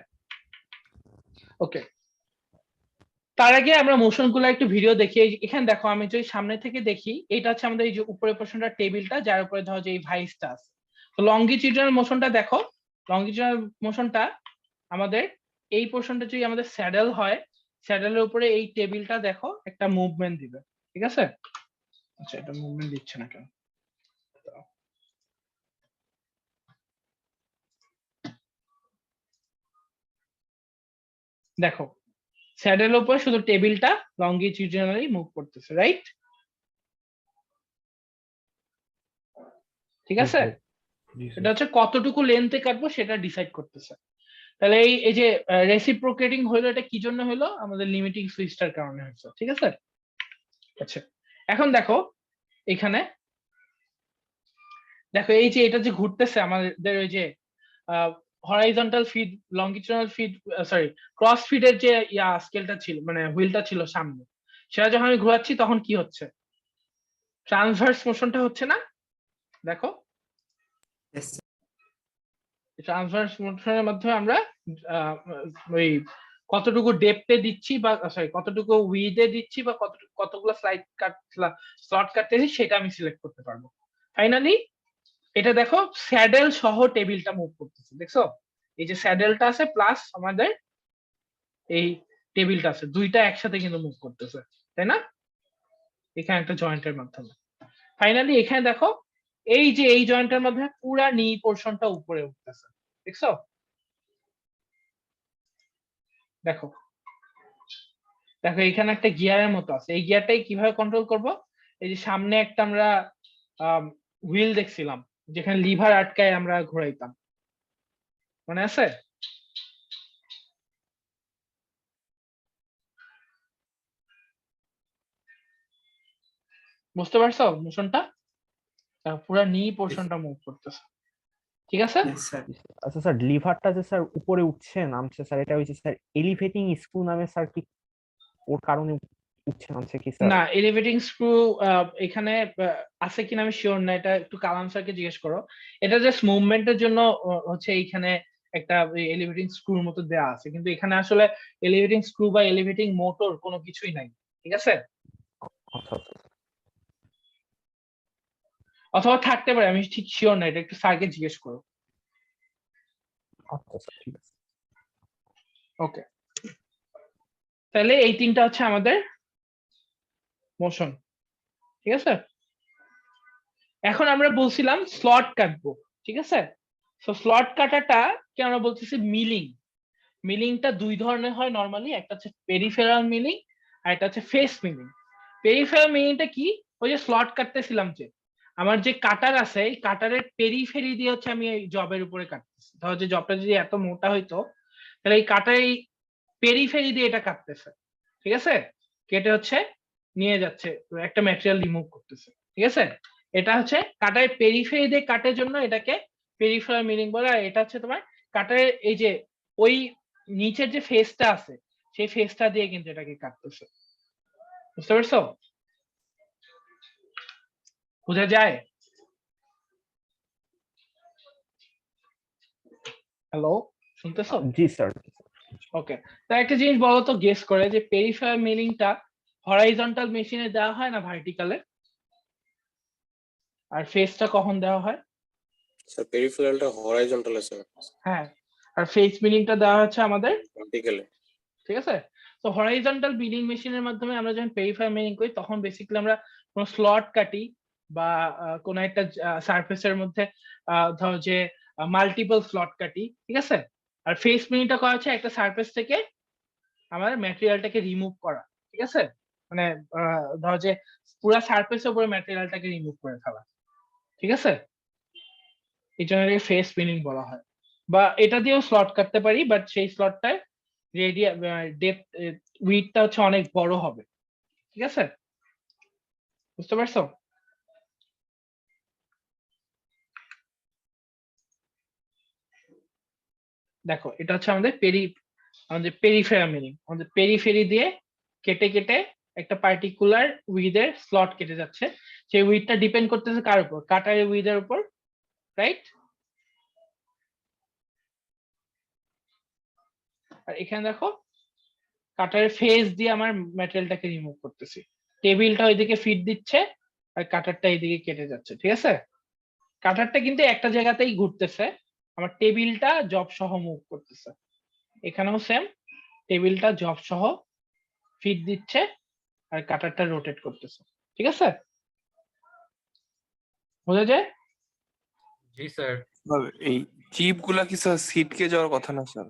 ওকে, তার আগে আমরা মোশন গুলো একটু ভিডিও দেখি। এখানে দেখো, আমি যদি সামনে থেকে দেখি, এটা হচ্ছে আমাদের এই যে উপরের পোর্শনটা, টেবিলটা, যার উপরে ধরো যে এই ভাইসটা আছে। তো লঙ্গিটিউডাল মোশনটা দেখো, লঙ্গিটিউডাল মোশনটা আমাদের এই পোর্শনটা যদি আমাদের স্যাডেল হয়, স্যাডেলের উপরে এই টেবিলটা দেখো একটা মুভমেন্ট দিবে, ঠিক আছে? আচ্ছা, এটা মুভমেন্ট দিচ্ছে না কেন? দেখো, স্যাডেলের উপরে শুধু টেবিলটা লঙ্গিটিউডিনালি মুভ করতেছে, রাইট? ঠিক আছে, এটা হচ্ছে কতটুকু লেন্থে কাটবো সেটা ডিসাইড করতেছে। তাহলে এই যে রেসিপ্রোকেটিং হইলো, এটা কি জন্য হলো? আমাদের লিমিটিং সুইচটার কারণে হচ্ছে, ঠিক আছে? আচ্ছা, এখন দেখো এখানে দেখো, এই যে এটা যে ঘুরতেছে আমাদের ওই যে horizontal feed, longitudinal feed, sorry cross ফিডের যে স্কেলটা ছিল, মানে হুইলটা ছিল সামনে, সেটা যখন আমি ঘোরাচ্ছি তখন কি হচ্ছে? ট্রান্সভার্স মোশনটা হচ্ছে না? দেখো, ট্রান্সভার্স মোশনের মাধ্যমে আমরা ওই কতটুকু ডেপথে দিচ্ছি, বা সরি কতটুকু উইডে দিচ্ছি, বা কতগুলো স্লট কাটতেছি সেটা আমি সিলেক্ট করতে পারবো। ফাইনালি এটা দেখো, স্যাডেল সহ টেবিলটা মুভ করতেছে, দেখছো? এই যে স্যাডেলটা আছে প্লাস আমাদের এই টেবিলটা আছে, দুইটা একসাথে কিন্তু মুভ করতেছে, তাই না? এখানে একটা জয়েন্টের মাধ্যমে। ফাইনালি এখানে দেখো, এই যে এই জয়েন্টের মাধ্যমে পুরা নি পোর্শনটা উপরে উঠতেছে, দেখছো? দেখো দেখো, এখানে একটা গিয়ারের মতো আছে। এই গিয়ারটাই কিভাবে কন্ট্রোল করব? এই যে সামনে একটা আমরা হুইল দেখছিলাম, যেখানে লিভার আটকায় আমরা ঘোরাইতাম, মনে আছে? বুঝতে পারছো মোশনটা? পুরো নি পোর্শনটা মুভ করতেছে, ঠিক আছে? আচ্ছা স্যার, লিভারটা যে স্যার উপরে উঠছে নামছে স্যার, এটা হচ্ছে স্যার এলিভেটিং স্ক্রু নামে স্যার, কি ওর কারণে উঠছে নামছে কি স্যার? না, এলিভেটিং স্ক্রু এখানে আছে কিনা আমি শিওর না, এটা একটু কালাম স্যারকে জিজ্ঞেস করো। এটা জাস্ট মুভমেন্টের জন্য হচ্ছে এইখানে একটা এলিভেটিং স্ক্রুর মতো দেয়া আছে, কিন্তু এখানে আসলে এলিভেটিং স্ক্রু বা এলিভেটিং মোটর কোনো কিছুই নাই, ঠিক আছে? আচ্ছা আচ্ছা অথবা থাকতে পারে, আমি ঠিক শিওর না, এটা একটু স্যারকে জিজ্ঞেস করো। আচ্ছা স্যার, ঠিক আছে। ওকে, তাহলে এই তিনটা হচ্ছে আমাদের মোশন, ঠিক আছে? এখন আমরা বলছিলাম স্লট কাটবো, ঠিক আছে? তো স্লট কাটাটা কি আমরা বলতেছি মিলিং। মিলিংটা দুই ধরনের হয় নরমালি, একটা হচ্ছে পেরিফেরাল মিলিং আর একটা হচ্ছে ফেস মিলিং। পেরিফেরাল মিলিংটা কি? ওই যে স্লট কাটতেছিলাম, যে আমার যে কাটার আছে, এই কাটারের পেরিফেরি দিয়ে হচ্ছে আমি এই জবের উপরে কাটতেছি। ধরো যে জবটা যদি এত মোটা হইতো, তাহলে এই কাটার এই পেরিফেরি দিয়ে এটা কাটতেছে, ঠিক আছে? কেটে হচ্ছে নিয়ে যাচ্ছে, একটা ম্যাটেরিয়াল রিমুভ করতেছে, ঠিক আছে? এটা হচ্ছে কাটার পেরিফেরি দিয়ে কাটার জন্য এটাকে পেরিফেরাল মিলিং বলে। আর এটা হচ্ছে তোমার কাটারের এই যে ওই নিচের যে ফেসটা আছে, সেই ফেসটা দিয়ে কিন্তু এটাকে কাটতেছে। বুঝতে পারছো? বোঝা যায়? হ্যালো, শুনতেছো? জি স্যার। ওকে, তা একটা জিনিস বলো তো, গেস করে, যে পেরিফেরাল মিলিংটা হরাইজন্টাল মেশিনে দেওয়া হয় না ভার্টিক্যালে? আর ফেসটা কখন দেওয়া হয়? স্যার পেরিফেরালটা হরাইজন্টাল আছে হ্যাঁ, আর ফেস মিলিংটা দেওয়া হচ্ছে আমাদের ভার্টিক্যালে। ঠিক আছে? তো হরাইজন্টাল বিলিং মেশিনের মাধ্যমে আমরা যখন পেরিফেরাল মিলিং করি, তখন বেসিক্যালি আমরা কোনো স্লট কাটি বা কোনো একটা সারফেসের মধ্যে ধরো যে মাল্টিপল স্লট কাটি, ঠিক আছে? আর ফেস মিলিংটা করা হচ্ছে একটা সারফেস থেকে আমাদের ম্যাটেরিয়ালটাকে রিমুভ করা, ঠিক আছে? মানে ধরো যে পুরো সারফেসের উপরে ম্যাটেরিয়ালটাকে রিমুভ করে ফেলা, ঠিক আছে? এই জন্য এটাকে ফেস স্পিনিং বলা হয়। বা এটা দিয়েও স্লট কাটতে পারি, বাট সেই স্লটটায় রেডিয়া ডেপথ উইডটা হচ্ছে অনেক বড় হবে, ঠিক আছে? বুঝতে পারছো? দেখো, এটা হচ্ছে আমাদের আমাদের পেরিফেরাল মিলিং, আমাদের পেরিফেরি দিয়ে কেটে কেটে একটা পার্টিকুলার উইথের স্লট কেটে যাচ্ছে, সেই উইথটা ডিপেন্ড করতেছে কার উপর? কাটারের উইথের উপর, রাইট? আর এখানে দেখো কাটারের ফেস দিয়ে আমার ম্যাটেরিয়ালটাকে রিমুভ করতেছি, টেবিলটা ওইদিকে ফিট দিচ্ছে আর কাটারটা এইদিকে কেটে যাচ্ছে, ঠিক আছে? কাটারটা কিন্তু একটা জায়গাতেই ঘুরতেছে, আমার টেবিলটা জব সহ মুভ করতেছে। এখানেও সেম, টেবিলটা জব সহ ফিট দিচ্ছে আর কাটারটা রোটেট করতেছে, ঠিক আছে? বোঝা যায়? জি স্যার। এই চিপ গুলা কি স্যার সিটকে যাওয়ার কথা না স্যার?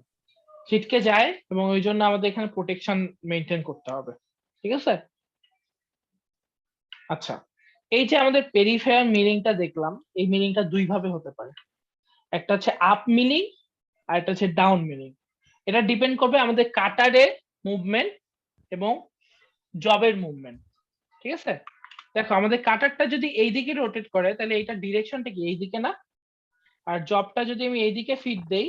ছিটকে যায় এবং ওই জন্য আমাদের এখানে প্রোটেকশন মেনটেন করতে হবে, ঠিক আছে? আচ্ছা, এই যে আমাদের পেরিফেরাল মিলিংটা দেখলাম, এই মিলিংটা দুই ভাবে হতে পারে, একটা হচ্ছে আপ মিলিং আর একটা হচ্ছে ডাউন মিলিং। এটা ডিপেন্ড করবে আমাদের কাটারের মুভমেন্ট এবং জবের মুভমেন্ট, ঠিক আছে? দেখো আমাদের কাটারটা যদি এইদিকে রোটেট করে তাহলে এইটার ডিরেকশনটা কি এইদিকে না? আর জবটা যদি আমি এইদিকে ফিট দেই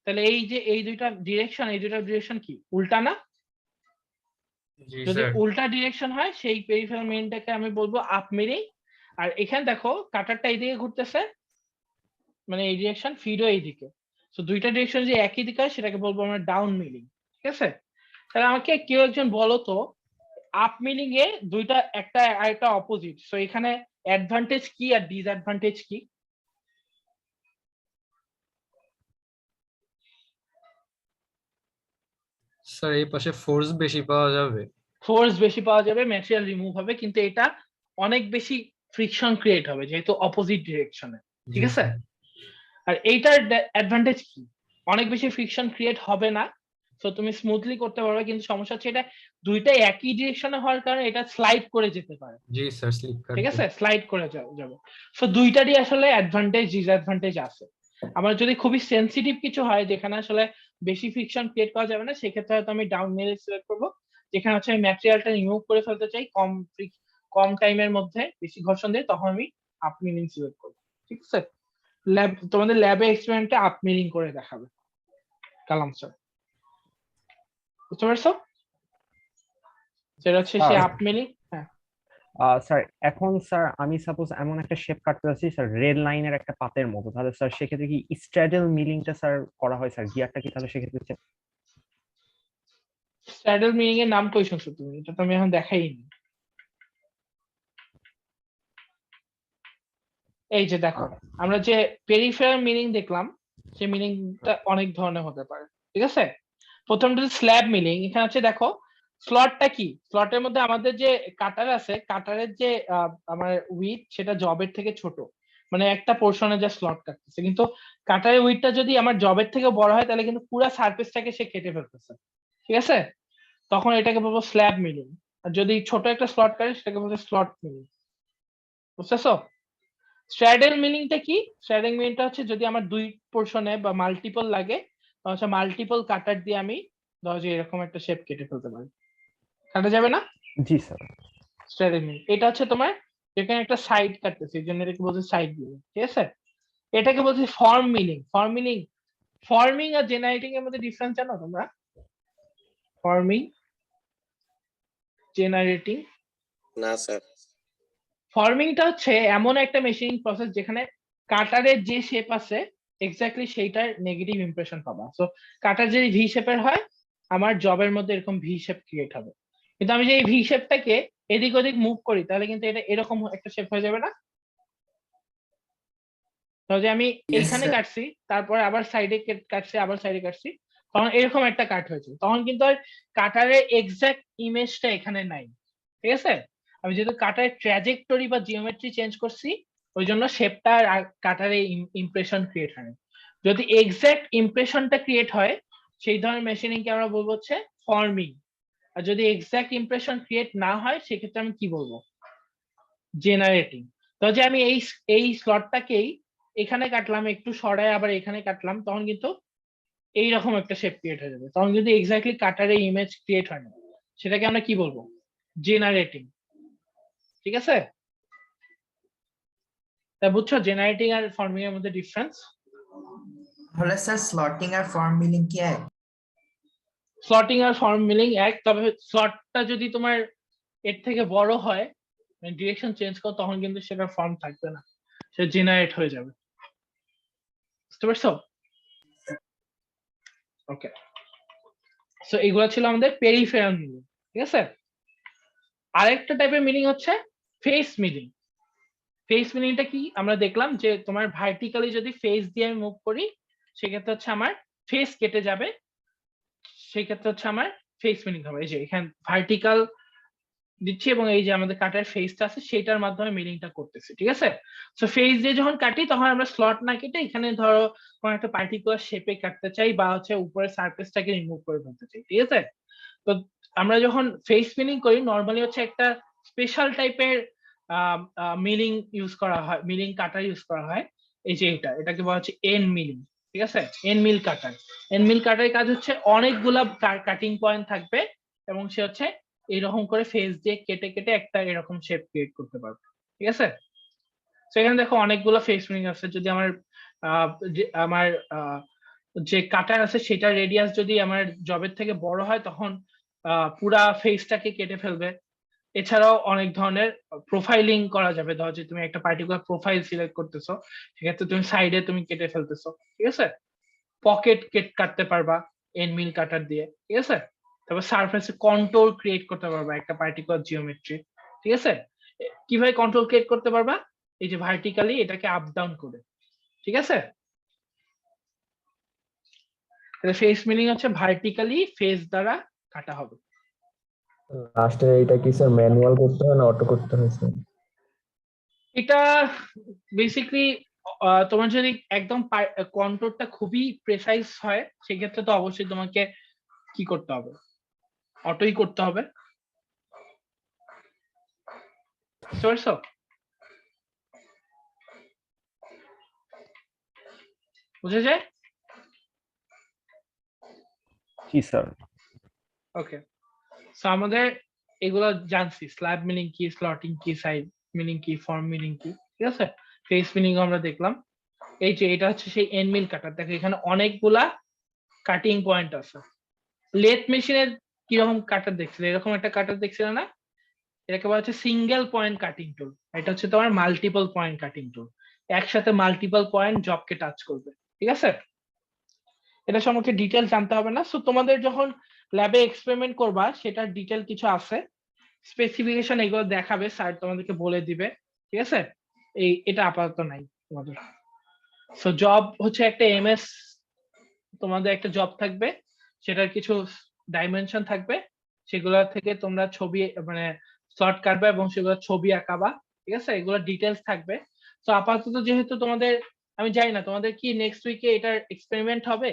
তাহলে এই যে এই দুইটা ডিরেকশন কি উল্টা না? জি যদি স্যার। উল্টা ডিরেকশন হয় সেই পেরিফেরাল মিলিংটাকে আমি বলবো আপ মিলিং। আর এখানে দেখো কাটারটা এইদিকে ঘুরতেছে, মানে এই ডিরেকশন, ফিডও এইদিকে, তো দুইটা ডিরেকশন যে একই দিকে হয় সেটাকে বলবো আমরা ডাউন মিলিং, ঠিক আছে? তাহলে আমাকে কেউ একজন বলো তো আপ মিলিং এ দুইটা একটা আরেকটা অপোজিট, সো এখানে অ্যাডভান্টেজ কি আর ডিসঅ্যাডভান্টেজ কি? স্যার এই পাশে ফোর্স বেশি পাওয়া যাবে। ফোর্স বেশি পাওয়া যাবে, ম্যাটেরিয়াল রিমুভ হবে, কিন্তু এটা অনেক বেশি ফ্রিকশন ক্রিয়েট হবে যেহেতু অপোজিট ডিরেকশনে, ঠিক জি আছে? স্যার। আর এইটার অ্যাডভান্টেজ কি? অনেক বেশি ফ্রিকশন ক্রিয়েট হবে না, তো তুমি স্মুথলি করতে পারবে, কিন্তু সমস্যা হচ্ছে এটা দুইটাই একই ডিরেকশনে হওয়ার কারণে এটা স্লাইড করে যেতে পারে, জি স্যার, স্লিপ ঠিক কাটবে। আছে? স্লাইড করে যাবে। সো দুইটারই আসলে অ্যাডভান্টেজ ডিসঅ্যাডভান্টেজ আছে। আমার যদি খুবই সেনসিটিভ কিছু হয় যেখানে আসলে বেশি ফ্রিকশন ক্রিয়েট করা যাবে না, সেক্ষেত্রে হয়তো আমি ডাউন মিলিং সিলেক্ট করবো। যেখানে হচ্ছে আমি ম্যাটেরিয়ালটা রিমুভ করে ফেলতে চাই কম টাইমের মধ্যে, বেশি ঘর্ষণ দিয়ে, তখন আমি আপ মিলিং সিলেক্ট করবো, ঠিক আছে? তোমাদের ল্যাবে এক্সপেরিমেন্টে আপ মিলিং করে দেখাবে কালাম স্যার, বুঝতে পারছো? সেটা হচ্ছে সে আপ মিলিং। হ্যাঁ স্যার এখন স্যার আমি সাপোজ এমন একটা শেপ কাটতে যাচ্ছি স্যার রেড লাইনের একটা পাতের মতো, তাহলে স্যার সেক্ষেত্রে কি স্ট্র্যাডল মিলিংটা স্যার করা হয় স্যার? গিয়ারটা কি তাহলে সেক্ষেত্রে স্ট্যাডল মিলিং এর নাম কই শুনছো তুমি? এটা তো আমি এখন দেখাইনি। এই যে দেখো আমরা যে পেরিফেরাল মিলিং দেখলাম, সেই মিলিংটা অনেক ধরনের হতে পারে, ঠিক আছে? প্রথমটা স্ল্যাব মিলিং, এখানে হচ্ছে দেখো স্লটটা কি, স্লটের মধ্যে আমাদের যে কাটার আছে, কাটারের যে আমার উইথ সেটা জবের থেকে ছোট, মানে একটা পোর্শনে যা স্লট কাটতেছে, কিন্তু কাটারের উইথটা যদি আমার জবের থেকে বড় হয় তাহলে কিন্তু পুরো সারফেসটাকে সে কেটে ফেলতেছে, ঠিক আছে? তখন এটাকে বলবো স্ল্যাব মিলিং। আর যদি ছোট একটা স্লট কাটে সেটাকে বলবো স্লট মিলিং, বুঝতেছো? স্ট্র্যাডল মিলিংটা কি? স্ট্র্যাডল মিলিংটা হচ্ছে যদি আমার দুই পোর্শনে বা মাল্টিপল লাগে, তাহলে হচ্ছে মাল্টিপল কাটার দিয়ে আমি ধরো যে এরকম একটা শেপ কেটে ফেলতে পারি, কাটা যাবে না? জি স্যার। স্ট্র্যাডল মিলিং এটা হচ্ছে তোমার যেখানে একটা সাইড কাটতেছে, এই জন্য এটাকে বলছে সাইড মিলিং, ঠিক আছে? এটাকে বলছে ফর্ম মিলিং। ফর্মিং আর জেনারেটিং এর মধ্যে ডিফারেন্স জানো তোমরা? Forming, generating. না স্যার। ফর্মিংটা হচ্ছে এমন একটা মেশিনিং প্রসেস যেখানে কাটারের যে শেপ আছে এক্স্যাক্টলি সেইটার নেগেটিভ ইমপ্রেশন পাবা। সো কাটার যদি ভি শেপের হয়, আমার জবের মধ্যে এরকম ভি শেপ ক্রিয়েট হবে, কিন্তু আমি যে এই ভি শেপটাকে এদিক ওদিক মুভ করি তাহলে কিন্তু এটা এরকম একটা শেপ হয়ে যাবে না? তো যে আমি এইখানে কাটছি, তারপরে আবার সাইডে কাটছি, আবার সাইডে কাটছি, তখন এরকম একটা কাট হয়েছে, তখন কিন্তু আর কাটারের এক্সাক্ট ইমেজটা এখানে নাই, ঠিক আছে? আমি যেহেতু কাটারের ট্র্যাজেক্টরি বা জিওমেট্রি চেঞ্জ করছি, ওই জন্য শেপটা আর কাটারে ইমপ্রেশন ক্রিয়েট হয়। যদি এক্সাক্ট ইমপ্রেশনটা ক্রিয়েট হয় সেই ধরনের মেশিনিং কে আমরা বলবো হচ্ছে ফর্মিং। আর যদি এক্সাক্ট ইমপ্রেশন ক্রিয়েট না হয় সেক্ষেত্রে আমি কি বলবো? জেনারেটিং। তো যে আমি এই স্লটটাকেই এখানে কাটলাম, একটু সরায় আবার এখানে কাটলাম, তখন কিন্তু এইরকম একটা শেপ ক্রিয়েট হয়ে যাবে, তখন কিন্তু এক্স্যাক্টলি কাটারে ইমেজ ক্রিয়েট হয় না, সেটাকে আমরা কি বলবো? জেনারেটিং, ঠিক আছে? তা বুঝছো জেনারেটিং আর ফর্মিং এর মধ্যে ডিফারেন্স? হলে স্যার স্লটিং আর ফর্ম মিলিং কি এক? স্লটিং আর ফর্ম মিলিং এক, তবে স্লটটা যদি তোমার এর থেকে বড় হয়, ডিরেকশন চেঞ্জ করো, তখন কিন্তু সেটা ফর্ম থাকবে না, সে জেনারেট হয়ে যাবে। বুঝতে পারছো? ওকে, সো এগুলো ছিল আমাদের পেরিফেরাল মিলিং। ঠিক আছে, আরেকটা টাইপের মিলিং হচ্ছে ফেস মিলিং। ফেস মিলিংটা কি আমরা দেখলাম যে তোমার ভার্টিক্যালি যদি ফেস দিয়ে আমি মুভ করি, সেক্ষেত্রে হচ্ছে আমার ফেস কেটে যাবে, সেক্ষেত্রে হচ্ছে আমার ফেস মিলিং হবে। এই যে এখানে ভার্টিক্যাল দিচ্ছি এবং এই যে আমাদের কাটার ফেসটা আছে সেটার মাধ্যমে মিলিংটা করতেছি। ঠিক আছে, সো ফেস দিয়ে যখন কাটি তখন আমরা স্লট না কেটে এখানে ধরো কোন একটা পার্টিকুলার শেপে কাটতে চাই বা হচ্ছে উপরের সারফেসটাকে রিমুভ করে ফেলতে চাই। ঠিক আছে, তো আমরা যখন ফেস মিলিং করি নরমালি হচ্ছে একটা স্পেশাল টাইপের মিলিং ইউজ করা হয়, মিলিং কাটার ইউজ করা হয়। এই যে এটাকে বলা হচ্ছে এন মিলিং। ঠিক আছে, এন মিল কাটার। এন মিল কাটারের কাজ হচ্ছে অনেকগুলা কাটিং পয়েন্ট থাকবে এবং সে হচ্ছে এরকম করে ফেস দিয়ে কেটে কেটে একটা এরকম শেপ ক্রিয়েট করতে পারবে। ঠিক আছে, সেখানে দেখো অনেকগুলো ফেস মিলিং আছে। যদি আমার আমার যে কাটার আছে সেটা রেডিয়াস যদি আমার জবের থেকে বড় হয় তখন পুরা ফেসটাকে কেটে ফেলবে। এছাড়াও অনেক ধরনের প্রোফাইলিং করা যাবে, ধরো যে তুমি একটা পার্টিকুলার প্রোফাইল সিলেক্ট করতেছো, সেক্ষেত্রে তুমি সাইডে তুমি কেটে ফেলতেছো। ঠিক আছে, পকেট কাটতে পারবা এন মিল কাটার দিয়ে। ঠিক আছে, তারপর সারফেসে কন্ট্রোল ক্রিয়েট করতে পারবা একটা পার্টিকুলার জিওমেট্রি। ঠিক আছে, কিভাবে কন্ট্রোল ক্রিয়েট করতে পারবা? এই যে ভার্টিক্যালি এটাকে আপ ডাউন করে। ঠিক আছে, তাহলে ফেস মিলিং হচ্ছে ভার্টিক্যালি ফেস দ্বারা কাটা হবে। লাস্টে এটা কি স্যার ম্যানুয়াল করতে হয় না অটো করতে হয় স্যার? এটা বেসিক্যালি তোমার যদি একদম কন্ট্রোলটা খুবই প্রেসাইজ হয় সেক্ষেত্রে তো অবশ্যই তোমাকে কি করতে হবে, অটোই করতে হবে। বুঝতে পারছো? বুঝে যায়? জি স্যার। ওকে, সো আমাদের এগুলো জানছি, স্ল্যাব মিলিং কি, স্লটিং কি, সাইড মিলিং কি, ফর্ম মিলিং কি। ঠিক আছে, ফেস মিলিং আমরা দেখলাম। এই যে এটা হচ্ছে সেই এন্ড মিল কাটার। দেখো এখানে অনেকগুলা কাটিং পয়েন্ট আছে। লেথ মেশিনের কিরকম কাটার দেখছিলে? এরকম একটা কাটার দেখছিলে না? এটাকে বলা হচ্ছে সিঙ্গেল পয়েন্ট কাটিং টুল। এটা হচ্ছে তোমার মাল্টিপল পয়েন্ট কাটিং টুল, একসাথে মাল্টিপল পয়েন্ট জবকে টাচ করবে। ঠিক আছে, এটা সম্পর্কে ডিটেল জানতে হবে না। সো তোমাদের যখন ল্যাবে এক্সপেরিমেন্ট করবা সেটার ডিটেল কিছু আছে, স্পেসিফিকেশন এগুলো দেখাবে, স্যার তোমাদেরকে বলে দিবে। ঠিক আছে, এটা আপাতত নাই তোমাদের। সো জব হচ্ছে একটা এমএস, তোমাদের একটা জব থাকবে, সেটার কিছু ডাইমেনশন থাকবে, সেগুলা থেকে তোমরা ছবি মানে শর্ট কাটবে এবং সেগুলো ছবি আঁকাবা। ঠিক আছে, এগুলো ডিটেলস থাকবে। তো আপাতত যেহেতু তোমাদের, আমি জানি না তোমাদের কি নেক্সট উইকে এটার এক্সপেরিমেন্ট হবে